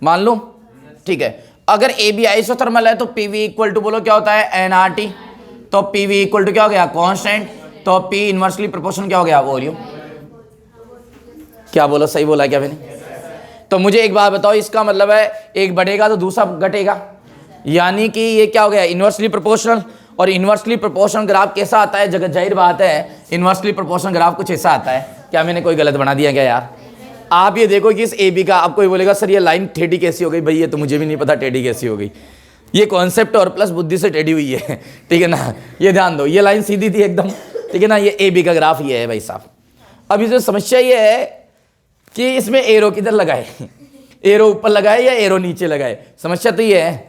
मान लूं? ठीक है। अगर ए बी आइसोथर्मल है तो पी वी इक्वल टू बोलो क्या होता है? N R T. तो पी वी इक्वल टू क्या हो गया? कांस्टेंट। तो पी इनवर्सली प्रोपोर्शनल क्या हो गया? वॉल्यूम। क्या बोलो, सही बोला क्या मैंने? तो मुझे एक बात बताओ, इसका मतलब है एक बढ़ेगा तो दूसरा घटेगा, यानी कि ये क्या हो गया? Inversely proportional. और इनवर्सली प्रोपोर्शनल ग्राफ कैसा आता है? जगह जाहिर बात है इनवर्सली प्रोपोर्शनल ग्राफ कुछ ऐसा आता है। क्या मैंने कोई गलत बना दिया क्या यार? आप ये देखो कि इस ए बी का, आप कोई बोलेगा सर ये लाइन टेढ़ी कैसी हो गई? भाई ये तो मुझे भी नहीं पता टेढ़ी कैसी हो गई। ये कॉन्सेप्ट और प्लस बुद्धि से टेढ़ी हुई है, ठीक है ना। ये ध्यान दो, ये लाइन सीधी थी एकदम, ठीक है ना। ये ए बी का ग्राफ ये है भाई साहब। अब इसमें समस्या ये है कि इसमें एरो किधर लगाए? एरो ऊपर लगाए या एरो नीचे लगाए? समस्या तो ये है।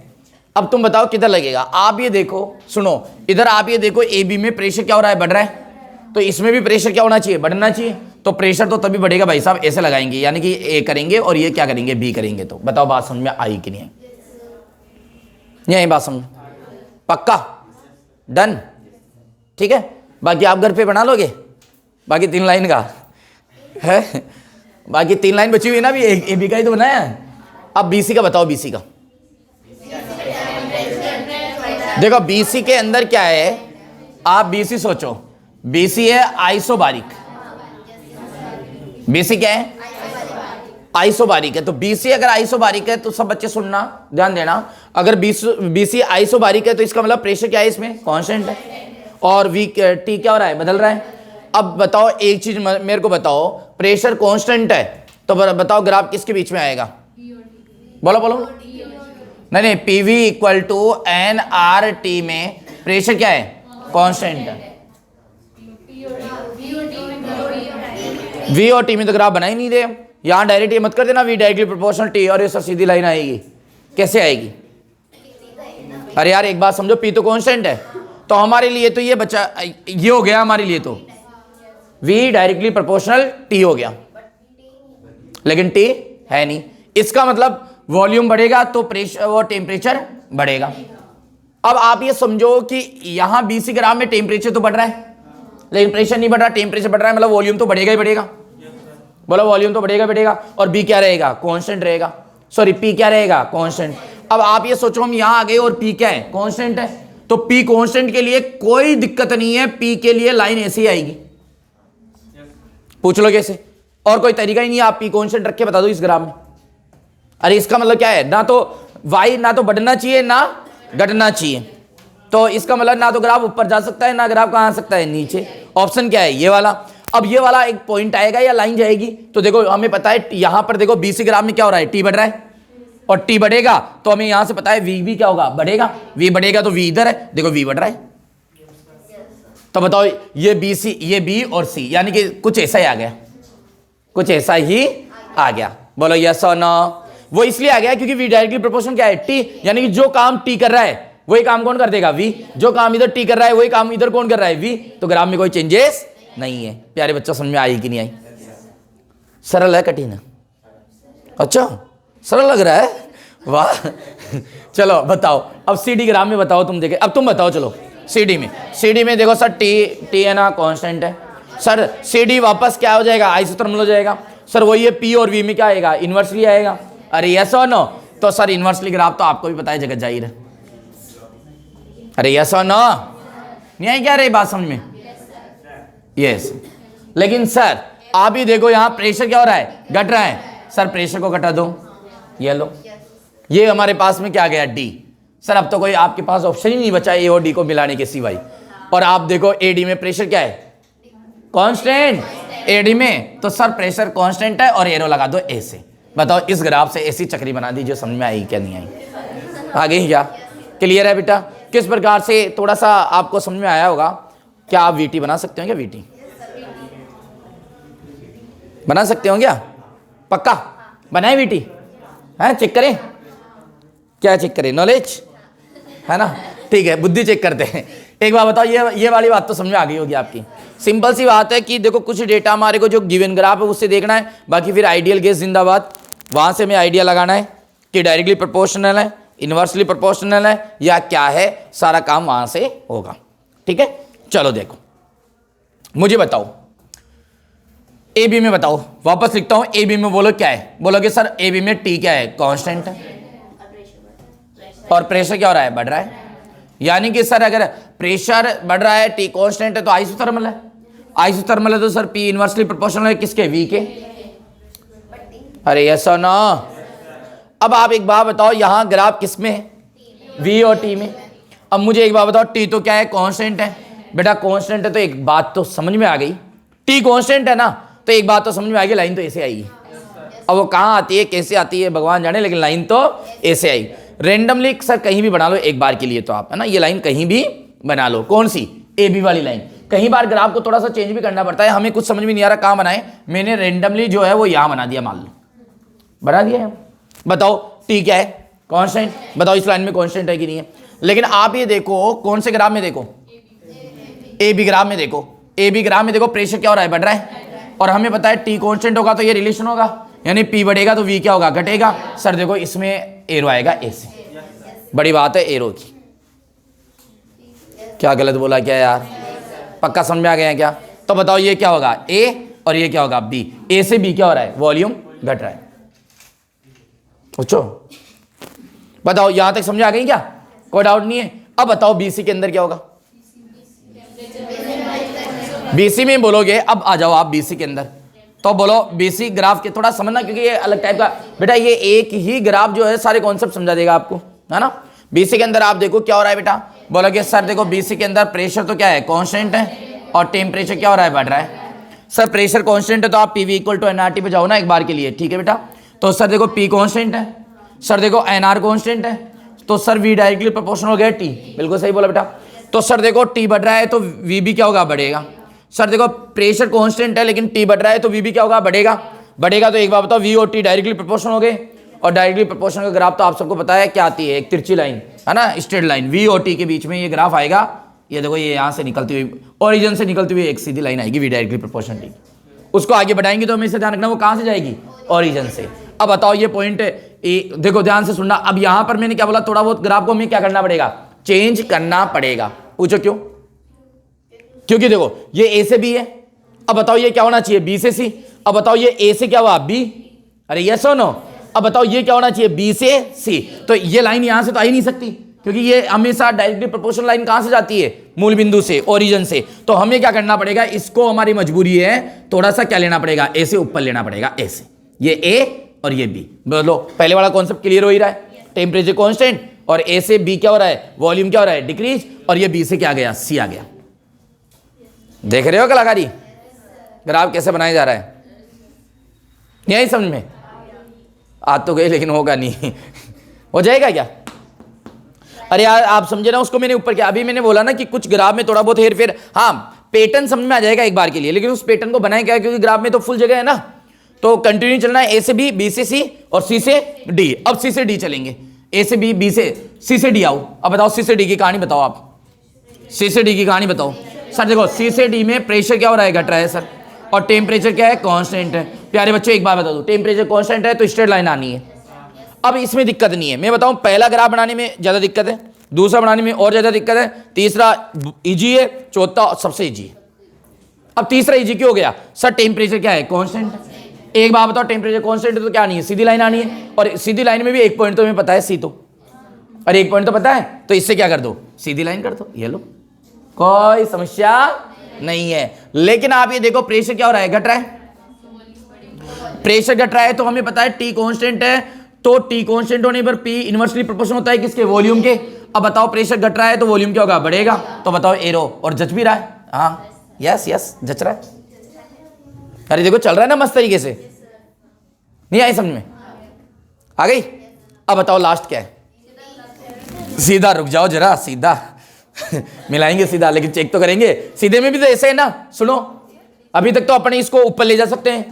अब तुम बताओ किधर लगेगा? आप ये देखो, सुनो इधर आप ये देखो, ए बी में प्रेशर क्या हो रहा है? बढ़ रहा है। तो इसमें भी प्रेशर क्या होना चाहिए? बढ़ना चाहिए। तो प्रेशर तो तभी बढ़ेगा भाई साहब, ऐसे लगाएंगे, यानी कि ए करेंगे और ये क्या करेंगे? बी करेंगे। तो बताओ बात समझ में आई कि नहीं? यही बात समझ? पक्का? डन? ठीक है। बाकी आप घर पे बना लोगे? बाकी 3 लाइन का है, बाकी 3 लाइन बची हुई है ना अभी, ए बी का ही तो बनाया है। अब बीसी का बताओ। बीसी का देखो, बीसी के अंदर क्या है? आप बीसी सोचो, बीसी है आइसोबारिक। बीसी क्या है? आइसोबारिक है। तो बीसी अगर आइसोबारिक है तो सब बच्चे सुनना, ध्यान देना, अगर बीसी आइसोबारिक है तो इसका मतलब प्रेशर क्या है? इसमें कांस्टेंट है। और वी टी क्या हो रहा है? बदल रहा है। अब बताओ एक चीज मेरे को बताओ, प्रेशर कांस्टेंट है तो बताओ ग्राफ किसके बीच में आएगा? बोलो बोलो। नहीं, P V equal to N R T में प्रेशर क्या है? कांस्टेंट है। वी और टी में तो ग्राफ बना ही नहीं दे, यहाँ डायरेक्ट ये मत कर देना वी डायरेक्टली प्रोपोर्शनल टी और ये सर सीधी लाइन आएगी, कैसे आएगी? अरे यार एक बात समझो, पी तो कांस्टेंट है, तो हमारे लिए तो ये बचा, ये हो गया हमारे लिए तो वी डायरेक्टली प्रोपोर्शनल टी हो गया, लेकिन टी है नहीं। इसका मतलब वॉल्यूम बढ़ेगा तो प्रेशर वो टेम्परेचर बढ़ेगा। अब आप ये समझो कि यहां 20 ग्राम में टेम्परेचर तो बढ़ रहा है लेकिन प्रेशर नहीं बढ़ रहा, टेम्परेचर बढ़ रहा है, मतलब वॉल्यूम तो बढ़ेगा ही बढ़ेगा। बोलो वॉल्यूम तो बढ़ेगा बढ़ेगा, और बी क्या रहेगा? कांस्टेंट रहेगा, सॉरी पी क्या रहेगा? कांस्टेंट। अब आप ये सोचो हम यहां आ गए और पी क्या है? कांस्टेंट है, तो पी कांस्टेंट के लिए कोई दिक्कत नहीं है, पी के लिए लाइन ऐसी आएगी। पूछ लो कैसे, और कोई तरीका ही नहीं है, आप पी कांस्टेंट रख के बता दो इस ग्राफ में। अरे इसका मतलब क्या है, ना तो वाई ना तो बढ़ना चाहिए ना घटना चाहिए, तो इसका मतलब ना तो ग्राफ ऊपर जा सकता है ना ग्राफ कहां आ सकता है? नीचे। ऑप्शन क्या है? ये वाला। अब ये वाला एक पॉइंट आएगा या लाइन जाएगी, तो देखो हमें पता है यहां पर देखो 20 ग्राम में क्या हो रहा है? टी बढ़ रहा है, और टी बढ़ेगा तो हमें यहां से पता है वी भी क्या होगा? बढ़ेगा। वी बढ़ेगा तो वी इधर है, देखो वी बढ़ रहा है। तो बताओ ये बी सी, ये बी और सी, यानी कि कुछ ऐसा ही आ गया, कुछ ऐसा ही आ गया। बोलो यस और नो? वो इसलिए आ गया क्योंकि वी डायरेक्टली प्रोपोर्शनल क्या है? टी, यानी कि जो काम टी कर रहा है वही काम कौन कर देगा? वी। जो काम इधर टी कर रहा है वही काम इधर कौन कर रहा है? वी। तो ग्राफ में कोई चेंजेस नहीं है। प्यारे बच्चों समझ में आई कि नहीं आई? सरल है कठिन है? अच्छा सरल लग रहा है, वाह। चलो बताओ अब सीडी ग्राफ में बताओ, तुम देखे अब तुम बताओ। चलो सीडी में देखो सर टी है ना कांस्टेंट है, सर सीडी वापस क्या हो जाएगा? आइसोथर्मल हो जाएगा। सर वही है पी और वी में क्या आएगा? इन्वर्सली आएगा। अरे यस और नो? तो सर इन्वर्सली ग्राफ तो आपको भी पता है जगत जाहिर है। अरे यस और नो? नहीं आई क्या रही बात समझ में? यस। लेकिन सर आप ही देखो यहाँ प्रेशर क्या हो रहा है? घट रहा है। सर प्रेशर को घटा दो, ये लो, ये हमारे पास में क्या गया? डी। सर अब तो कोई आपके पास ऑप्शन ही नहीं बचा ए और डी को मिलाने के सिवाय। और आप देखो एडी में प्रेशर क्या है? कांस्टेंट। एडी में तो सर प्रेशर कांस्टेंट है और एरो लगा दो ऐसे। बताओ इस ग्राफ से ऐसी चक्री बना दी, जो समझ में आई क्या नहीं आई? आगे ही क्या क्लियर है बेटा? किस प्रकार से थोड़ा सा आपको समझ में आया होगा? क्या आप वीटी बना सकते हो क्या? वीटी बना सकते हो क्या? पक्का बनाए वीटी? है चेक करें, क्या चेक करें? नॉलेज है ना? ठीक है बुद्धि चेक करते हैं। एक बार बताओ, ये वाली बात तो समझ में आ गई होगी आपकी। सिंपल सी बात है कि देखो कुछ डेटा हमारे को जो गिवन ग्राफ है उससे देखना है, बाकी फिर आइडियल गेस जिंदाबाद, वहां से हमें आइडिया लगाना है कि डायरेक्टली प्रोपोर्शनल है, इन्वर्सली प्रोपोर्शनल है या क्या है, सारा काम वहां से होगा। ठीक है चलो देखो मुझे बताओ ए बी में बताओ, वापस लिखता हूं ए बी में बोलो क्या है? बोलोगे सर ए बी में टी क्या है? कांस्टेंट है, और प्रेशर क्या हो रहा है? बढ़ रहा है। यानी कि सर अगर प्रेशर बढ़ रहा है, टी कांस्टेंट है, तो आइसोथर्मल है। आइसोथर्मल है तो सर पी इनवर्सली प्रोपोर्शनल है किसके? वी के। अरे यस और नो? अब आप एक बात बताओ, यहां ग्राफ किस में है? वी और टी में। अब मुझे एक बात बताओ, टी तो क्या है? कांस्टेंट है। बेटा कांस्टेंट है तो एक बात तो समझ में आ गई, टी कांस्टेंट है ना, तो एक बात तो समझ में आ गई, लाइन तो ऐसे आएगी। अब वो कहां आती है कैसे आती है भगवान जाने, लेकिन लाइन तो ऐसे आई। रेंडमली सर कहीं भी बना लो एक बार के लिए, तो आप है ना ये लाइन कहीं भी बना लो। कौन सी? ए बी वाली लाइन। कहीं बार ग्राफ को थोड़ा सा चेंज भी करना पड़ता है, हमें कुछ समझ में नहीं आ रहा कहां बनाए, मैंने रेंडमली जो है वो यहां बना दिया, मान लो बना दिया है। बताओ टी क्या है? कांस्टेंट। बताओ इस लाइन में कांस्टेंट है कि नहीं है? लेकिन आप ये देखो कौन से ग्राफ में देखो? ए बी ग्राफ में देखो। ए बी ग्राफ में देखो प्रेशर क्या हो रहा है? बढ़ रहा है, और हमें पता है टी कांस्टेंट होगा तो ये रिलेशन होगा, यानी पी बढ़ेगा तो वी क्या होगा? घटेगा। सर देखो इसमें एरो आएगा ऐसे, बड़ी बात है एरो की। क्या गलत बोला क्या यार? पक्का समझ में आ गया क्या? तो बताओ ये क्या होगा? ए, और ये क्या होगा? बी। ए से बी क्या हो रहा है? वॉल्यूम घट रहा है। पूछो बताओ यहां तक समझ आ गई क्या? कोई डाउट नहीं है? अब बताओ बीसी के अंदर क्या होगा? बीसी में बोलोगे, अब आ जाओ आप बीसी के अंदर, तो बोलो बीसी ग्राफ के थोड़ा समझना, क्योंकि ये अलग टाइप का बेटा, ये एक ही ग्राफ जो है सारे कॉन्सेप्ट समझा देगा आपको, है ना। बीसी के अंदर आप देखो क्या हो रहा है बेटा, बोलोगे सर देखो बीसी के अंदर प्रेशर तो क्या है? कांस्टेंट है, और टेम्परेचर क्या हो रहा है? बढ़ रहा है। सर प्रेशर कांस्टेंट है तो आप पीवी इक्वल टू एनआरटी पे जाओ ना एक बार के लिए, ठीक है बेटा। तो सर देखो पी कांस्टेंट है, सर देखो एनआर कांस्टेंट है, तो सर वी डायरेक्टली प्रोपोर्शनल हो गया टी। बिल्कुल सही बोला बेटा। तो सर देखो टी बढ़ रहा है तो वी भी क्या होगा? बढ़ेगा। सर देखो प्रेशर कांस्टेंट है लेकिन टी बढ़ रहा है तो वी भी क्या होगा? बढ़ेगा। बढ़ेगा तो एक बार बताओ वी और टी डायरेक्टली प्रोपोर्शन हो गए, और डायरेक्टली प्रोपोर्शन का ग्राफ तो आप सबको पता है क्या आती है, एक तिरछी लाइन है ना, स्ट्रेट लाइन वी और टी के बीच में ये ग्राफ आएगा। ये देखो ये यहाँ से निकलती हुई ओरिजिन से निकलती हुई एक सीधी लाइन आएगी वी डायरेक्टली प्रोपोर्शन टी। उसको आगे बढ़ाएंगे तो हमें इसे ध्यान रखना वो कहाँ से जाएगी, ओरिजिन से। अब बताओ ये पॉइंट देखो ध्यान से सुनना। अब यहां पर मैंने क्या बोला, थोड़ा बहुत ग्राफ को हमें क्या करना पड़ेगा, चेंज करना पड़ेगा। पूछो क्यों? क्योंकि देखो ये ए से बी है, अब बताओ ये क्या होना चाहिए, बी से सी। अब बताओ ये ए से क्या हुआ, बी, अरे यस और नो। अब बताओ ये क्या होना चाहिए, बी से सी। तो ये लाइन यहां से तो आ ही नहीं सकती, क्योंकि ये हमेशा डायरेक्टली प्रोपोर्शनल लाइन कहां से जाती है, मूल बिंदु से, ओरिजिन से। तो हमें क्या करना पड़ेगा, इसको हमारी मजबूरी है थोड़ा सा क्या लेना पड़ेगा, ए से ऊपर लेना पड़ेगा, ए से। ये ए और ये बी, बोलो पहले वाला कॉन्सेप्ट क्लियर हो ही रहा है, टेम्परेचर कांस्टेंट, और ए से बी क्या हो रहा है, वॉल्यूम क्या हो रहा है, डिक्रीज, और ये बी से क्या आ गया, सी आ गया। देख रहे हो कलाकारी, ग्राफ कैसे बनाया जा रहा है, नहीं आई समझ में? आ तो गई लेकिन होगा नहीं हो जाएगा क्या? अरे यार आप समझे ना, उसको मैंने ऊपर किया। अभी मैंने बोला ना कि कुछ ग्राफ में थोड़ा बहुत हेर फेर, हाँ पैटर्न समझ में आ जाएगा एक बार के लिए, लेकिन उस पैटर्न को बनाए क्या, क्योंकि ग्राफ में तो फुल जगह है ना, तो कंटिन्यू चलना है, ए से बी, बी से सी और सी से डी। अब सी से डी चलेंगे, ए से बी, बी से सी से डी आओ। अब बताओ सी से डी की कहानी बताओ, आप सी से डी की कहानी बताओ। सर देखो सी से डी में प्रेशर क्या हो रहा है, घट रहा है सर, और टेम्परेचर क्या है, कांस्टेंट है। प्यारे बच्चों एक बात बता दो, टेम्परेचर कांस्टेंट है तो स्ट्रेट लाइन आनी है। अब इसमें दिक्कत नहीं है, मैं बताऊं पहला ग्राफ बनाने में ज्यादा दिक्कत है, दूसरा बनाने में और ज्यादा दिक्कत है, तीसरा इजी है, चौथा सबसे इजी है। अब तीसरा इजी क्यों हो गया, सर टेम्परेचर क्या है, कांस्टेंट। एक बात बताओ, टेम्परेचर कांस्टेंट है तो क्या नहीं है, सीधी लाइन आनी है, और सीधी लाइन में भी एक पॉइंट तो हमें पता है सी, तो और एक पॉइंट तो पता है, तो इससे क्या कर दो, सीधी लाइन कर दो, ये लो, कोई समस्या नहीं है। लेकिन आप ये देखो प्रेशर क्या हो रहा है, घट रहा है, प्रेशर घट रहा है, तो हमें पता है टी कांस्टेंट है, तो टी कांस्टेंट होने पर पी इनवर्सली प्रोपोर्शनल होता है किसके, वॉल्यूम के। अब बताओ प्रेशर घट रहा है तो वॉल्यूम क्या होगा, बढ़ेगा। तो बताओ एरो, और जच भी रहा है, हाँ यस यस जच रहा है। अरे देखो चल रहा है ना मस्त तरीके से, नहीं आई समझ में, आ गई? अब बताओ लास्ट क्या है, सीधा, रुक जाओ जरा, सीधा मिलाएंगे सीधा, लेकिन चेक तो करेंगे, सीधे में भी तो ऐसे है ना। सुनो अभी तक तो अपने इसको ऊपर ले जा सकते हैं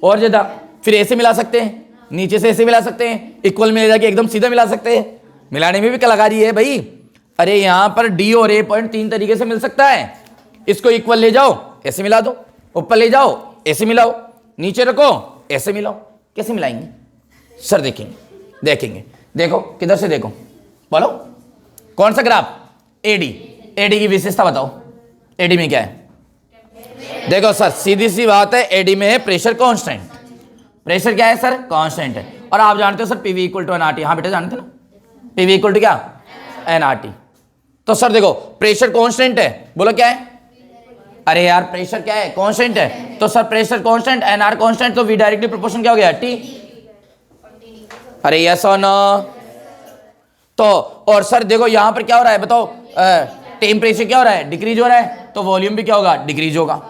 और ज्यादा, फिर ऐसे मिला सकते हैं, नीचे से ऐसे मिला सकते हैं, इक्वल में ले जाके एकदम सीधा मिला सकते हैं, मिलाने में भी कलाकारी है भाई। अरे यहां पर डी और ए पॉइंट तीन तरीके से मिल सकता है, इसको इक्वल ले जाओ ऐसे मिला दो, ऊपर ले जाओ ऐसे मिलाओ, नीचे रखो ऐसे मिलाओ। कैसे मिलाएंगे सर, देखेंगे देखेंगे, देखो किधर से देखो, बोलो कौन सा ग्राफ, एडी। एडी की विशेषता बताओ, एडी में क्या है, देखो सर सीधी सी बात है, एडी में है प्रेशर कांस्टेंट। प्रेशर क्या है सर, कांस्टेंट है। और आप जानते हो sir PV equal to NRT, हाँ बेटा जानते हो ना, पीवी इक्वल टू क्या, एनआरटी। तो सर देखो प्रेशर कांस्टेंट है, बोलो क्या है, अरे यार प्रेशर क्या है, कांस्टेंट है, तो sir pressure constant, NR constant, तो वी डायरेक्टली प्रोपोर्शन क्या हो गया, टी। अरे यस और नो। तो और सर देखो यहां पर क्या हो रहा है बताओ, टेम्परेचर क्या हो रहा है, डिक्रीज हो रहा है, तो वॉल्यूम भी क्या होगा, डिक्रीज होगा।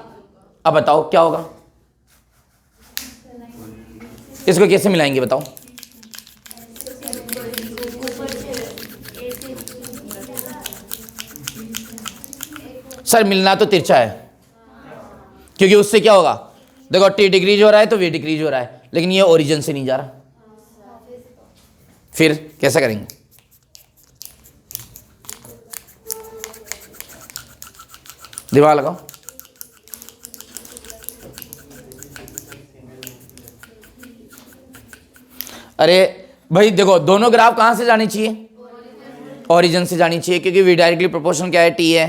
अब बताओ क्या होगा, इसको कैसे मिलाएंगे बताओ, सर मिलना तो तिरछा है, क्योंकि उससे क्या होगा, देखो टी डिक्रीज हो रहा है तो वी डिक्रीज हो रहा है, लेकिन ये ओरिजिन से नहीं जा रहा, फिर कैसे करेंगे, दिमाग लगाओ। अरे भाई देखो दोनों ग्राफ कहां से जानी चाहिए, ओरिजिन से जानी चाहिए, क्योंकि वी डायरेक्टली प्रोपोर्शन क्या है, टी है।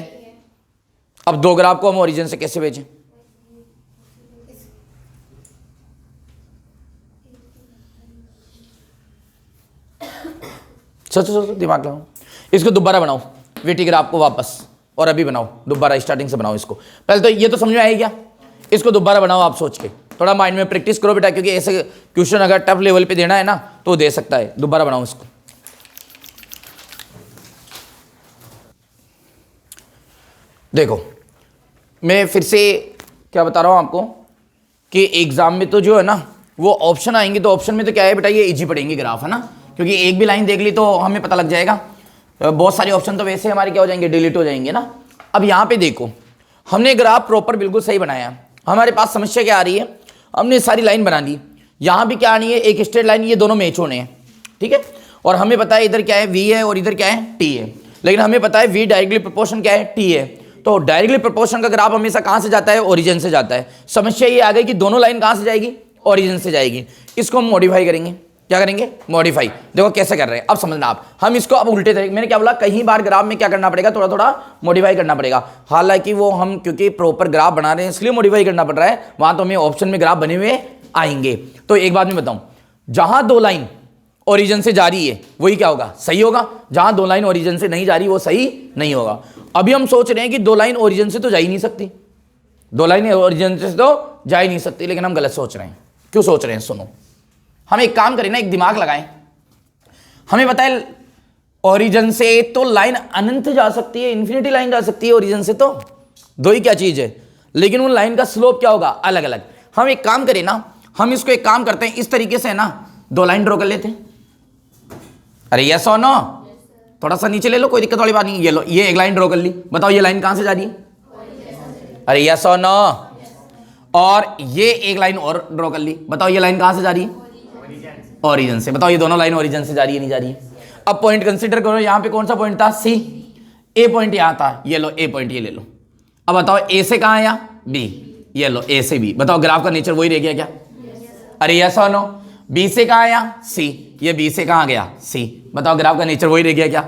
अब दो ग्राफ को हम ओरिजिन से कैसे भेजें, सोचो दिमाग लगाओ, इसको दोबारा बनाओ, वीटी ग्राफ को वापस, और अभी बनाओ दोबारा, स्टार्टिंग से बनाओ इसको। पहले तो ये तो समझ में आएगी क्या, इसको दोबारा बनाओ आप सोच के, थोड़ा माइंड में प्रैक्टिस करो बेटा, क्योंकि ऐसे क्वेश्चन अगर टफ लेवल पे देना है ना तो दे सकता है। दोबारा बनाओ इसको, देखो मैं फिर से क्या बता रहा हूं आपको कि एग्जाम में तो जो है ना वो ऑप्शन आएंगे, तो ऑप्शन में तो क्या है बेटा, ये इजी पड़ेंगे ग्राफ है ना, क्योंकि एक भी लाइन देख ली तो हमें पता लग जाएगा। बहुत सारे ऑप्शन तो वैसे हमारे क्या हो जाएंगे, डिलीट हो जाएंगे ना। अब यहाँ पे देखो हमने ग्राफ प्रॉपर बिल्कुल सही बनाया, हमारे पास समस्या क्या आ रही है, हमने सारी लाइन बना दी, यहाँ भी क्या आनी है, एक स्ट्रेट लाइन, ये दोनों मैच होने हैं, ठीक है। और हमें पता है इधर क्या है, v है और इधर क्या है, t है, लेकिन हमें पता है v डायरेक्टली प्रोपोर्शन क्या है, t है। तो डायरेक्टली प्रोपोर्शन का ग्राफ हमेशा कहाँ से जाता है, ओरिजिन से जाता है। समस्या ये आ गई कि दोनों लाइन कहाँ से जाएगी, ओरिजिन से जाएगी। इसको हम मॉडिफाई करेंगे, क्या करेंगे, मॉडिफाई। देखो कैसे कर रहे हैं, अब समझना आप। हम इसको अब उल्टे तरीके, मैंने क्या बोला, कई बार ग्राफ में क्या करना पड़ेगा, थोड़ा थोड़ा मॉडिफाई करना पड़ेगा। हालांकि वो हम क्योंकि प्रॉपर ग्राफ बना रहे हैं इसलिए मॉडिफाई करना पड़ रहा है, वहां तो हमें ऑप्शन में ग्राफ बने हुए आएंगे। तो एक बात मैं बताऊं, जहां दो लाइन ओरिजिन से जा रही है वही क्या होगा, सही होगा। जहां दो लाइन ओरिजिन से नहीं जा रही वो सही नहीं होगा। अभी हम सोच रहे हैं कि दो लाइन ओरिजिन से तो जा ही नहीं सकती, दो लाइन ओरिजिन से तो जा ही नहीं सकती, लेकिन हम गलत सोच रहे हैं। क्यों सोच रहे हैं, सुनो। हम एक काम करें ना, एक दिमाग लगाएं। हमें पता है ओरिजिन से तो लाइन अनंत जा सकती है, इन्फिनिटी लाइन जा सकती है ओरिजिन से, तो दो ही क्या चीज है, लेकिन उन लाइन का स्लोप क्या होगा, अलग अलग। हम एक काम करें ना, हम इसको एक काम करते हैं, इस तरीके से है ना, दो लाइन ड्रॉ कर लेते हैं। अरे यस और नो, थोड़ा सा नीचे ले लो, कोई दिक्कत वाली बात नहीं। ये लो, ये एक लाइन ड्रॉ कर ली, बताओ ये लाइन कहां से जा रही है, अरे यस और नो। और ये एक लाइन और ड्रॉ कर ली, बताओ ये लाइन कहां से जा रही है, ओरिजिन से। बताओ ये दोनों लाइन ओरिजिन से जा रही है, नहीं जा रही है। अब पॉइंट कंसीडर करो, यहां पे कौन सा पॉइंट था, सी। ए पॉइंट यहां था, ये लो ए पॉइंट, ये ले लो। अब बताओ ए से कहां आया, बी, ये लो ए से बी। बताओ ग्राफ का नेचर वही रह गया क्या, अरे यस और नो। बी से कहां आया, सी, ये बी से कहां गया, सी। बताओ ग्राफ का नेचर वही रह गया क्या।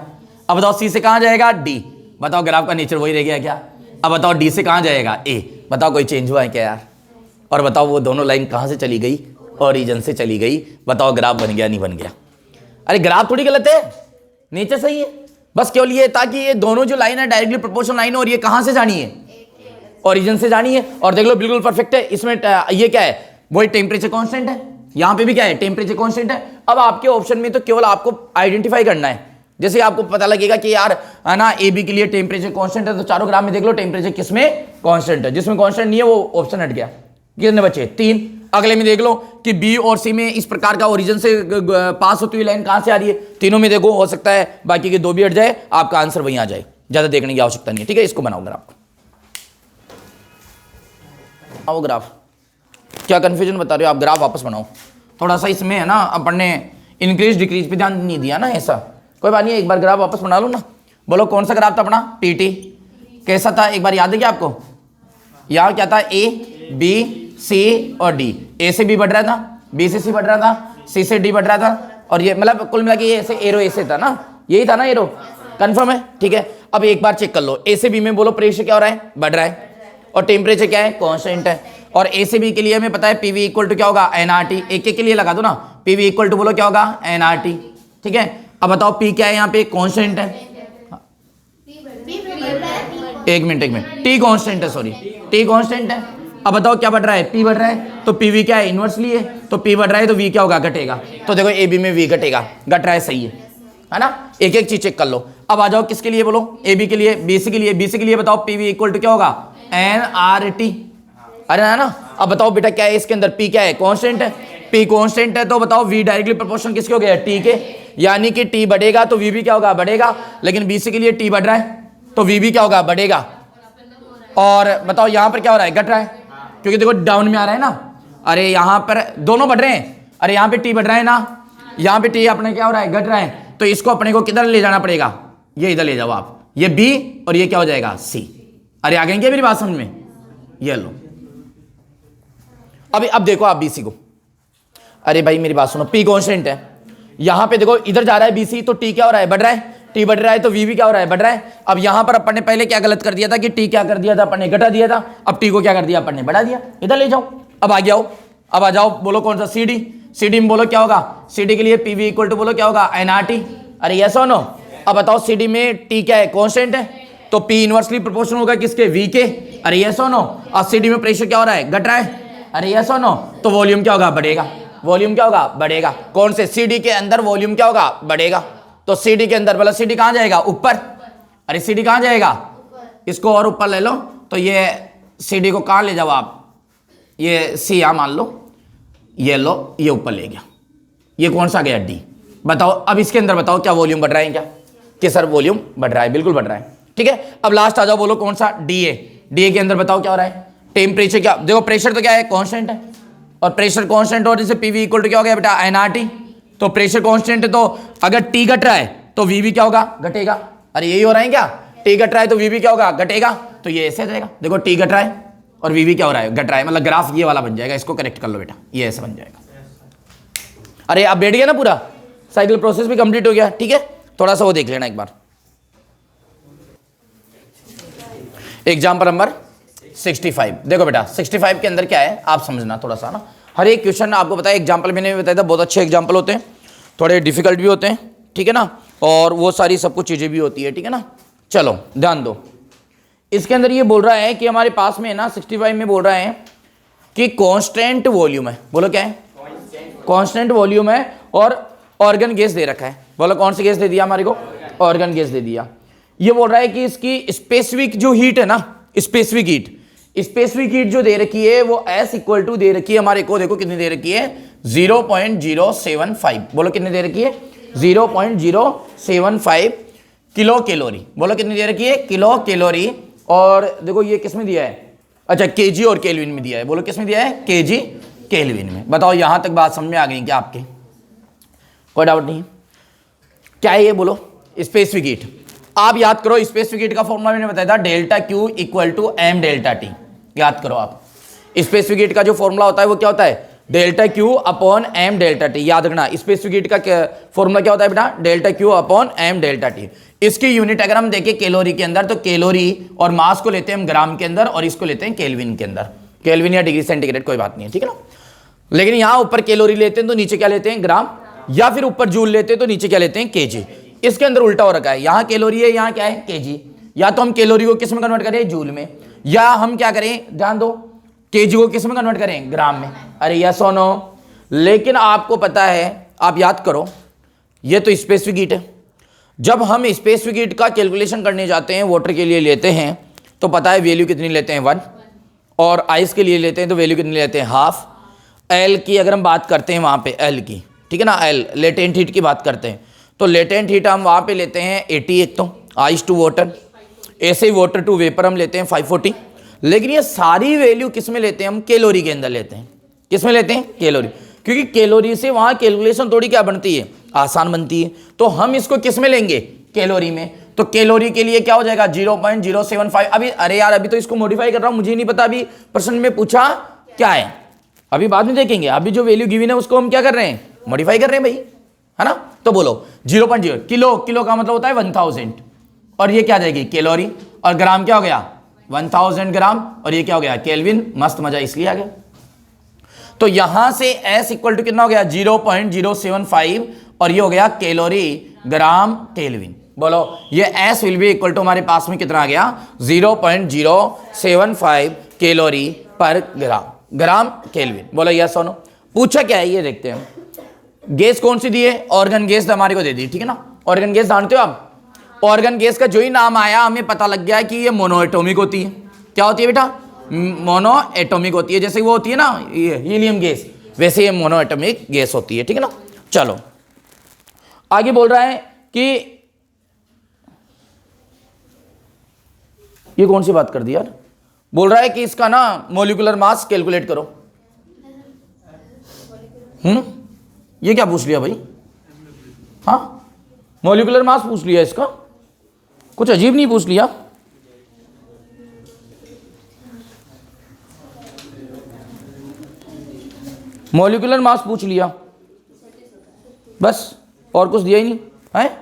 अब बताओ सी से कहां जाएगा, डी। बताओ ग्राफ का नेचर वही रह गया क्या। अब बताओ डी से कहां जाएगा, ए। बताओ कोई चेंज हुआ है क्या यार। और बताओ वो दोनों लाइन कहां से चली गई, ओरिजिन से चली गई। बताओ ग्राफ बन गया नहीं बन गया। अरे ग्राफ थोड़ी गलत है, नेचर सही है। बस केवल ये ताकि ये दोनों जो लाइन है डायरेक्टली प्रोपोर्शनल लाइन है, और ये कहां से जानी है, ओरिजिन से जानी है। और देख लो बिल्कुल परफेक्ट है। इसमें ये क्या है, वही टेम्परेचर कांस्टेंट है, यहां पे भी क्या है, टेम्परेचर कांस्टेंट है। अब आपके ऑप्शन में तो केवल आपको आइडेंटिफाई करना है। जैसे आपको पता लगेगा कि यार है ना, ए बी के लिए टेम्परेचर कांस्टेंट है, तो चारों ग्राफ में देख लो टेम्परेचर किसमें कांस्टेंट है। जिसमें कांस्टेंट नहीं है वो ऑप्शन हट गया। कितने बचे, 3। अगले में देख लो कि बी और सी में इस प्रकार का ओरिजिन से पास होती हुई लाइन कहां से आ रही है। तीनों में देखो, हो सकता है बाकी के दो भी हट जाए, आपका आंसर वहीं आ जाए, ज्यादा देखने की आवश्यकता नहीं है। ठीक है, इसको बनाओ ग्राफ, आओ ग्राफ। क्या कंफ्यूजन बता रहे हो आप, ग्राफ वापस बनाओ। थोड़ा सा इसमें है ना, अपन ने इंक्रीज डिक्रीज पे ध्यान नहीं दिया ना, ऐसा कोई बात नहीं, एक बार ग्राफ वापस बना लो ना। बोलो कौन सा ग्राफ था अपना, टीटी। कैसा था एक बार याद है क्या आपको, यहाँ क्या था, ए बी सी और डी। ए से बी बढ़ रहा था, बी से सी बढ़ रहा था, सी से डी बढ़ रहा था, और ये मतलब कुल मिला के ये ऐसे एरो ऐसे था ना, यही था ना एरो, कंफर्म है। ठीक है, अब एक बार चेक कर लो, ए से बी में बोलो प्रेशर क्या हो रहा है, बढ़ रहा है, और टेम्परेचर क्या है, कांस्टेंट है। और ए से बी के लिए हमें पता है पीवी इक्वल टू क्या होगा, एनआरटी। एक के लिए लगा दो ना, पीवी इक्वल टू बोलो क्या होगा, एनआरटी। ठीक है, अब बताओ पी क्या है, यहाँ पे कांस्टेंट है। एक मिनट, टी कांस्टेंट है, सॉरी टी कांस्टेंट है। अब बताओ क्या बढ़ रहा है, पी बढ़ रहा है, तो पीवी क्या है, इनवर्सली है, तो पी बढ़ रहा है तो वी क्या होगा, घटेगा। तो देखो ए बी में वी घटेगा, घट रहा है, सही है ना। एक एक चीज चेक कर लो। अब आ जाओ किसके लिए, बोलो ए बी के लिए, बी सी के लिए। बी सी के लिए बताओ पीवी इक्वल टू क्या होगा, एन आर टी। अरे है ना। अब बताओ बेटा क्या है इसके अंदर, पी क्या है, कांस्टेंट है। पी कांस्टेंट है तो बताओ वी डायरेक्टली प्रोपोर्शनल किसके हो गया, टी के। यानी कि टी बढ़ेगा तो वी भी क्या होगा, बढ़ेगा। लेकिन बी सी के लिए टी बढ़ रहा है तो वी भी क्या होगा, बढ़ेगा। और बताओ यहां पर क्या हो रहा है, घट रहा है, क्योंकि देखो डाउन में आ रहा है ना। अरे यहां पर दोनों बढ़ रहे हैं, अरे यहां पे टी बढ़ रहा है ना, यहां पे टी अपने क्या हो रहा है, घट रहा है। तो इसको अपने को किधर ले जाना पड़ेगा, ये इधर ले जाओ आप, ये बी और ये क्या हो जाएगा, सी। अरे आ गई क्या मेरी बात समझ में, ये लो। अब देखो आप बीसी को, अरे भाई मेरी बात सुनो, पी कांस्टेंट है, यहां पे देखो इधर जा रहा है बीसी, तो टी क्या हो रहा है, बढ़ रहा है। टी बढ़ रहा है तो वी भी क्या हो रहा है, बढ़ रहा है। अब यहां पर अपन ने पहले क्या गलत कर दिया था कि टी क्या कर दिया था, अपन ने घटा दिया था। अब टी को क्या कर दिया, अपन ने बढ़ा दिया। इधर ले जाओ, अब आगे आओ, अब आ जाओ, बोलो कौन सा, सी डी। सी डी में बोलो क्या होगा, सी डी के लिए पीवी इक्वल टू बोलो क्या होगा, एनआरटी। अरे यस और नो। अब बताओ सी डी में टी क्या है, कांस्टेंट है, तो पी इनवर्सली प्रोपोर्शनल होगा किसके, वी के। अरे यस और नो। अब सी डी में प्रेशर क्या हो रहा है, घट रहा है। अरे यस और नो। तो वॉल्यूम क्या होगा, बढ़ेगा। वॉल्यूम क्या होगा, बढ़ेगा। कौन से, सी डी के अंदर वॉल्यूम क्या होगा, बढ़ेगा। तो सीडी के अंदर बोला, सीडी कहां जाएगा, ऊपर। अरे सीडी कहां जाएगा, इसको और ऊपर ले लो, तो ये सीडी को कहां ले जाओ आप, ये सी यहां मान लो, ये लो, ये ऊपर ले गया। ये कौन सा गया, डी। बताओ अब इसके अंदर बताओ क्या वॉल्यूम बढ़ रहा है क्या, कि सर वॉल्यूम बढ़ रहा है, बिल्कुल बढ़ रहा है। ठीक है, अब लास्ट आ जाओ, बोलो कौन सा, डी ए। डी ए के अंदर बताओ क्या हो रहा है, टेम्परेचर क्या, देखो प्रेशर तो क्या है, कांस्टेंट है, और प्रेशर कांस्टेंट होने से पीवी इक्वल टू क्या हो गया बेटा, एनआरटी। तो प्रेशर कांस्टेंट है तो अगर टी घट रहा है तो वी भी क्या होगा, घटेगा। अरे यही हो रहा है क्या, टी घट रहा है तो वी भी क्या होगा, घटेगा। तो ये ऐसे जाएगा, देखो टी घट रहा है और वी भी क्या हो रहा है, घट रहा है, मतलब ग्राफ ये वाला बन जाएगा। इसको करेक्ट कर लो बेटा, ये ऐसे बन जाएगा। अरे अब बैठ गया ना, पूरा साइकिल प्रोसेस भी कंप्लीट हो गया। ठीक है, थोड़ा सा वो देख लेना एक बार। Example number 65। देखो बेटा 65 के अंदर क्या है आप समझना थोड़ा सा ना। हर एक क्वेश्चन आपको पता है, एग्जाम्पल मैंने भी बताया था, बहुत अच्छे एग्जाम्पल होते हैं, थोड़े डिफिकल्ट भी होते हैं, ठीक है ना, और वो सारी सब कुछ चीज़ें भी होती है, ठीक है ना। चलो ध्यान दो, इसके अंदर ये बोल रहा है कि हमारे पास में ना 65 में बोल रहा है कि कांस्टेंट वॉल्यूम है। बोलो क्या है, कांस्टेंट वॉल्यूम है और ऑर्गन गैस दे रखा है। बोलो कौन सी गैस दे दिया हमारे को, ऑर्गन गैस दे दिया। ये बोल रहा है कि इसकी स्पेसिफिक जो हीट है ना, स्पेसिफिक हीट जो दे रखी है वो S इक्वल टू दे रखी है हमारे को, देखो कितनी दे रखी है, 0.075। बोलो कितनी दे रखी है, 0.075 किलो कैलोरी। बोलो कितनी दे रखी है, किलो कैलोरी। और देखो ये किस में दिया है, अच्छा केजी और केल्विन में दिया है। बोलो किस में दिया है, केजी केल्विन में। बताओ यहां तक बात समझ में आ गई क्या आपके, कोई डाउट नहीं है। क्या है ये, बोलो स्पेसिफिक हीट। आप याद करो स्पेसिफिक हीट का फॉर्मूला मैंने बताया था, delta Q equal to M delta T. याद करो आप, स्पेसिफिक हीट का जो फॉर्मूला होता है वो क्या होता है, delta Q upon M delta T. याद रखना स्पेसिफिक हीट का फॉर्मूला क्या होता है बेटा, delta Q upon M delta T. इसकी यूनिट अगर हम देखें कैलोरी के अंदर, तो कैलोरी और मास को लेते हैं हम ग्राम के अंदर और इसको लेते हैं केल्विन के अंदर, केल्विन या डिग्री सेंटीग्रेड कोई बात नहीं है, ठीक है ना। लेकिन यहां ऊपर कैलोरी लेते हैं तो नीचे क्या लेते हैं, ग्राम, या फिर ऊपर जूल लेते हैं तो नीचे क्या लेते हैं, केजी। इसके अंदर उल्टा हो रखा है, यहां कैलोरी है यहां क्या है, केजी। या तो हम कैलोरी को किस में कन्वर्ट करें, जूल में, या हम क्या करें, ध्यान दो, केजी को किस में कन्वर्ट करें, ग्राम में। अरे यस और नो। लेकिन आपको पता है, आप याद करो, ये तो स्पेसिफिक हीट है। जब हम स्पेसिफिक हीट का कैलकुलेशन करने जाते हैं, वाटर के लिए लेते हैं तो पता है वैल्यू कितनी लेते हैं, 1, और आइस के लिए लेते हैं तो वैल्यू कितनी लेते हैं, हाफ। एल की अगर हम बात करते हैं वहां पे, एल की, ठीक है ना, एल लेटेंट हीट की बात करते हैं तो लेटेंट हीट हम वहां पे लेते हैं 80, एक तो आइस टू वाटर, ऐसे ही वाटर टू वेपर हम लेते हैं 540। लेकिन ये सारी वैल्यू किस में लेते हैं हम, कैलोरी के अंदर लेते हैं। किस में लेते हैं, कैलोरी, क्योंकि कैलोरी से वहां कैलकुलेशन थोड़ी क्या बनती है, आसान बनती है। तो हम इसको किस में लेंगे, कैलोरी में। तो कैलोरी के लिए क्या हो जाएगा, 0.075। अभी अरे यार अभी तो इसको मॉडिफाई कर रहा हूं, मुझे नहीं पता अभी प्रश्न में पूछा क्या है, अभी बाद में देखेंगे। अभी जो वैल्यू गिवन है उसको हम क्या कर रहे हैं, मॉडिफाई कर रहे हैं भाई, है ना। तो बोलो 0.0, किलो, किलो का मतलब होता है 1000, और ये क्या आ जाएगी, कैलोरी, और ग्राम क्या हो गया, 1000 ग्राम, और ये क्या हो गया, केल्विन। मस्त मजा इसलिए आ गया। तो यहां से S इक्वल टू कितना हो गया, 0.075, और ये हो गया कैलोरी ग्राम केल्विन। बोलो ये S will be equal to हमारे पास में कितना आ गया, 0.075 calorie per gram, gram Kelvin. बोलो यस और नो। पूछा क्या है ये देखते हैं। गैस कौन सी दी है, ऑर्गन गैस हमारे को दे दी, ठीक है ना। ऑर्गन गैस जानते हो आप, ऑर्गन गैस का जो ही नाम आया हमें पता लग गया कि ये मोनोएटॉमिक होती है। क्या होती है बेटा, मोनोएटॉमिक होती है। जैसे वो होती है ना ये हीलियम गैस, वैसे ये मोनोएटॉमिक गैस होती है, ठीक है ना। चलो आगे बोल रहा है कि ये कौन सी बात कर दी यार, बोल रहा है कि इसका ना मॉलिक्यूलर मास कैलकुलेट करो। ये क्या पूछ लिया भाई, हाँ मॉलिक्यूलर मास पूछ लिया, इसका कुछ अजीब नहीं पूछ लिया। मॉलिक्यूलर मास पूछ लिया बस, और कुछ दिया ही नहीं है।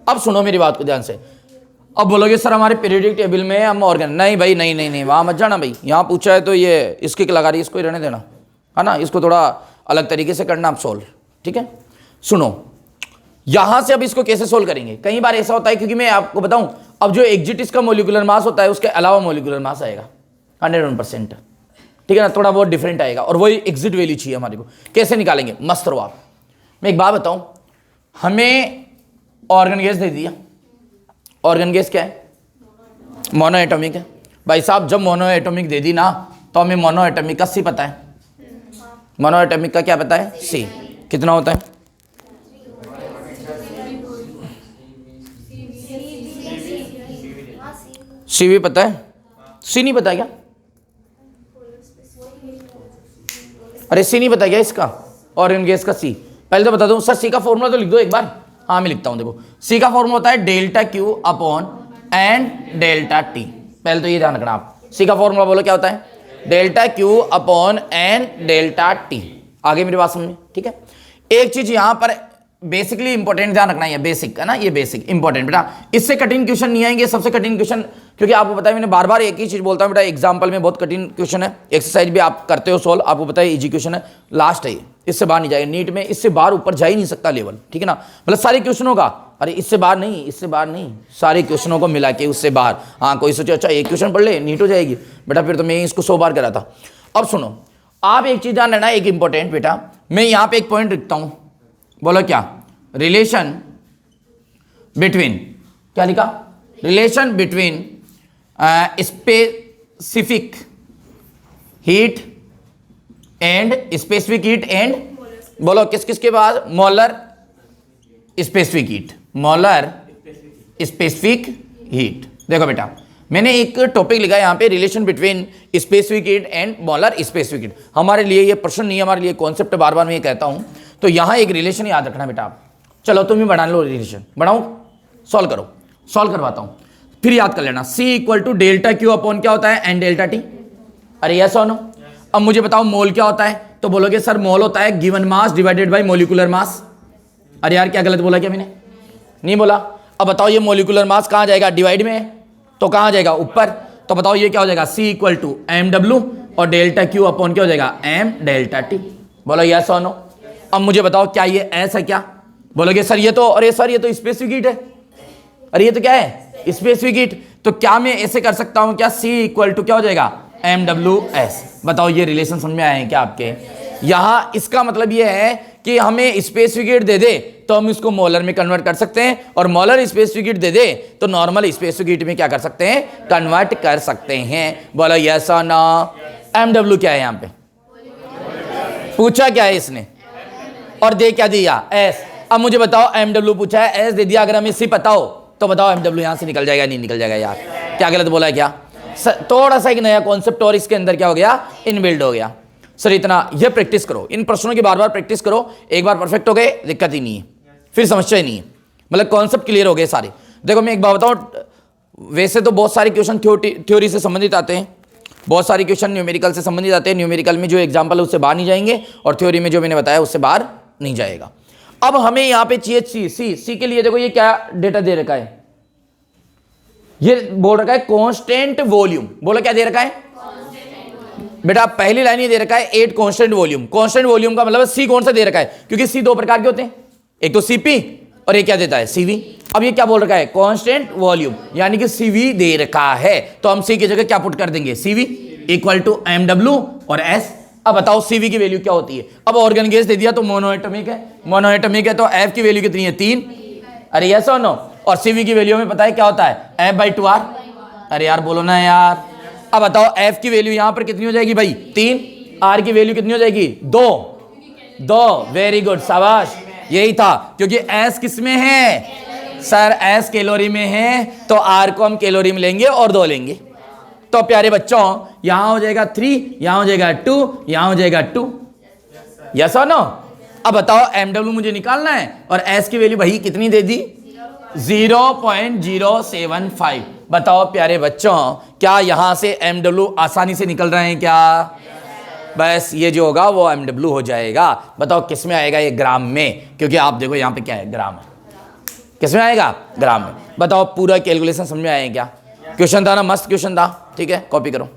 अब सुनो मेरी बात को ध्यान से। अब बोलोगे सर हमारे पीरियोडिक टेबल में हम ऑर्गन, नहीं भाई नहीं नहीं नहीं, वहां मत जाना भाई। यहां पूछा है तो ये इसकी लगा रही है, इसको ही रहने देना, है ना। इसको थोड़ा अलग तरीके से करना आप सोल्व, ठीक है। सुनो यहां से अब इसको कैसे सोल्व करेंगे। कई बार ऐसा होता है, क्योंकि मैं आपको बताऊं, अब जो एग्जिट इसका मॉलिक्यूलर मास होता है उसके अलावा मॉलिक्यूलर मास आएगा 101%, ठीक है ना। थोड़ा बहुत डिफरेंट आएगा, और वही एग्जिट वैल्यू चाहिए हमारे को। कैसे निकालेंगे, मस्त रहो आप। मैं एक बात बताऊं, हमें ऑर्गन गैस दे दिया। ऑर्गन गैस क्या है, मोनोएटॉमिक है भाई साहब। जब मोनोएटॉमिक दे दी ना, तो हमें मोनोएटॉमिक का C पता है। मोनोएटॉमिक का क्या पता है, C कितना होता है, C भी पता है, C नहीं पता क्या, अरे सी नहीं पता क्या इसका, ऑर्गन गैस का सी? पहले तो बता दूं सर, सी का फॉर्मूला तो लिख दो एक बार। हाँ मैं लिखता हूं, देखो सी का फॉर्मूला होता है delta Q upon N delta T. पहले तो ये ध्यान रखना आप, सी का फॉर्मूला बोलो क्या होता है, delta Q upon N delta T. आगे मेरी बात समझ, ठीक है। एक चीज यहां पर बेसिकली इंपॉर्टेंट ध्यान रखना है, बेसिक है ना, ये बेसिक इंपॉर्टेंट बेटा, इससे कठिन क्वेश्चन नहीं आएंगे। सबसे कठिन क्वेश्चन, क्योंकि आपको पता है मैंने बार बार एक ही चीज बोलता हूं बेटा, एग्जांपल में बहुत कठिन क्वेश्चन है, एक्सरसाइज भी आप करते हो सॉल्व, आपको पता है इजी क्वेश्चन है, लास्ट है ये, इससे बाहर नहीं जाएगा नीट में, इससे बाहर ऊपर जा ही नहीं सकता लेवल, ठीक है ना। मतलब सारे क्वेश्चनों का, अरे इससे बाहर नहीं, इससे बाहर नहीं, सारे क्वेश्चनों को मिला के उससे बाहर। हाँ कोई सोचे अच्छा एक क्वेश्चन पढ़ ले नीट हो जाएगी, बेटा फिर तो मैं इसको 100 बार करा था। अब सुनो, आप एक चीज ध्यान रखना, एक इंपॉर्टेंट बेटा, मैं यहाँ पे एक पॉइंट लिखता हूँ, बोलो क्या, रिलेशन बिटवीन, क्या लिखा, relation between specific heat and specific heat and, बोलो किस किस के बाद, molar specific heat, molar specific heat. देखो बेटा मैंने एक टॉपिक लिखा है यहाँ पे, relation between specific heat and molar specific heat. हमारे लिए ये प्रश्न नहीं है, हमारे लिए कॉन्सेप्ट, बार बार मैं ये कहता हूँ। तो यहाँ एक रिलेशन याद रखना बेटा आप, चलो तुम ही बना लो रिलेशन, बनाओ, सॉल्व करो, सॉल्व करवाता हूँ, फिर याद कर लेना। C equal to delta Q upon क्या होता है, एन डेल्टा टी। अरे यस और नो। अब मुझे बताओ मोल क्या होता है, तो बोलोगे सर मोल होता है given mass divided by molecular mass. अरे यार क्या गलत बोला क्या मैंने, नहीं बोला। अब बताओ ये मोलिकुलर मास कहाँ जाएगा, डिवाइड में, तो कहाँ जाएगा, ऊपर। तो बताओ ये क्या हो जाएगा, C equal to M W और डेल्टा क्यू अपॉन क्या हो जाएगा, एम डेल्टा टी। बोलो यस और नो। अब मुझे बताओ क्या ये S है क्या, बोलोगे सर ये तो, अरे सर ये तो स्पेसिफिक हीट है, अरे ये तो क्या है, स्पेसिफिक हीट। तो क्या मैं ऐसे कर सकता हूं क्या, C इक्वल टू क्या हो जाएगा, एम डब्ल्यू एस। बताओ ये रिलेशन समझ में आए हैं क्या आपके। यहां इसका मतलब ये है कि हमें स्पेसिफिक हीट दे दे तो हम इसको मोलर में कन्वर्ट कर सकते हैं, और मोलर स्पेसिफिक हीट दे दे तो नॉर्मल स्पेसिफिक हीट में क्या कर सकते हैं, कन्वर्ट कर सकते हैं। बोलो यस और नो। एम डब्ल्यू क्या है यहां पे, पूछा क्या है इसने, और दे क्या दिया, एस। अब मुझे बताओ एम डब्ल्यू पूछा है, एस दे दिया, अगर हमें सी पता हो तो बताओ एम डब्ल्यू यहां से निकल जाएगा, नहीं निकल जाएगा यार, क्या गलत बोला है क्या। थोड़ा सा एक नया कॉन्सेप्ट और इसके अंदर क्या हो गया, इनबिल्ड हो गया। सर इतना ये प्रैक्टिस करो, इन प्रश्नों की बार बार प्रैक्टिस करो, एक बार परफेक्ट हो गए दिक्कत ही नहीं है, फिर समस्या ही नहीं है, मतलब कॉन्सेप्ट क्लियर हो गए सारे। देखो मैं एक बात बताऊं, वैसे तो बहुत सारे क्वेश्चन थ्योरी से संबंधित आते हैं, बहुत सारे क्वेश्चन न्यूमेरिकल से संबंधित आते हैं, न्यूमेरिकल में जो एग्जाम्पल है उससे बाहर नहीं जाएंगे, और थ्योरी में जो मैंने बताया उससे बाहर नहीं जाएगा। अब हमें यहाँ पे चाहिए सी के लिए, देखो ये क्या डेटा दे रखा है, ये बोल रखा है कांस्टेंट वॉल्यूम। बोलो क्या दे रखा है बेटा, पहली लाइन ये दे रखा है 8 कांस्टेंट वॉल्यूम। कांस्टेंट वॉल्यूम का मतलब सी कौन सा दे रखा है, क्योंकि सी 2 प्रकार के होते हैं, एक तो सीपी और एक क्या देता है, सीवी। अब ये क्या बोल रखा है, कांस्टेंट वॉल्यूम, यानी कि सीवी दे रखा है, तो हम सी की जगह क्या पुट कर देंगे, CV equal to M W और एस। अब बताओ सीवी की वैल्यू क्या होती है। अब ऑर्गन गैस दे दिया तो मोनोएटॉमिक है, मोनोएटॉमिक है तो एफ की वैल्यू कितनी है, 3। अरे यस और नो। और सीवी की वैल्यू में पता है क्या होता है, F/2R। अरे यार बोलो ना यार। अब बताओ एफ की वैल्यू यहां पर कितनी हो जाएगी भाई, 3। आर की वैल्यू कितनी हो जाएगी, 2। वेरी गुड, शाबाश, यही था, क्योंकि एस किस में है सर, एस कैलोरी में है, तो आर को हम कैलोरी में लेंगे और 2 लेंगे। तो प्यारे बच्चों यहां हो जाएगा 3, यहां हो जाएगा 2, यहां हो जाएगा 2। यस और नो। अब बताओ एम डब्ल्यू मुझे निकालना है, और एस की वैल्यू भाई कितनी दे दी, 0.075। बताओ प्यारे बच्चों क्या यहां से एम डब्ल्यू आसानी से निकल रहे हैं क्या, बस ये जो होगा वो एम डब्ल्यू हो जाएगा। बताओ किस में आएगा, ये ग्राम में, क्योंकि आप देखो यहां पे क्या है, ग्राम है, किस में आएगा, ग्राम में। बताओ पूरा कैलकुलेशन समझ में आए क्या, क्वेश्चन था ना, मस्त क्वेश्चन था, ठीक है, कॉपी करो।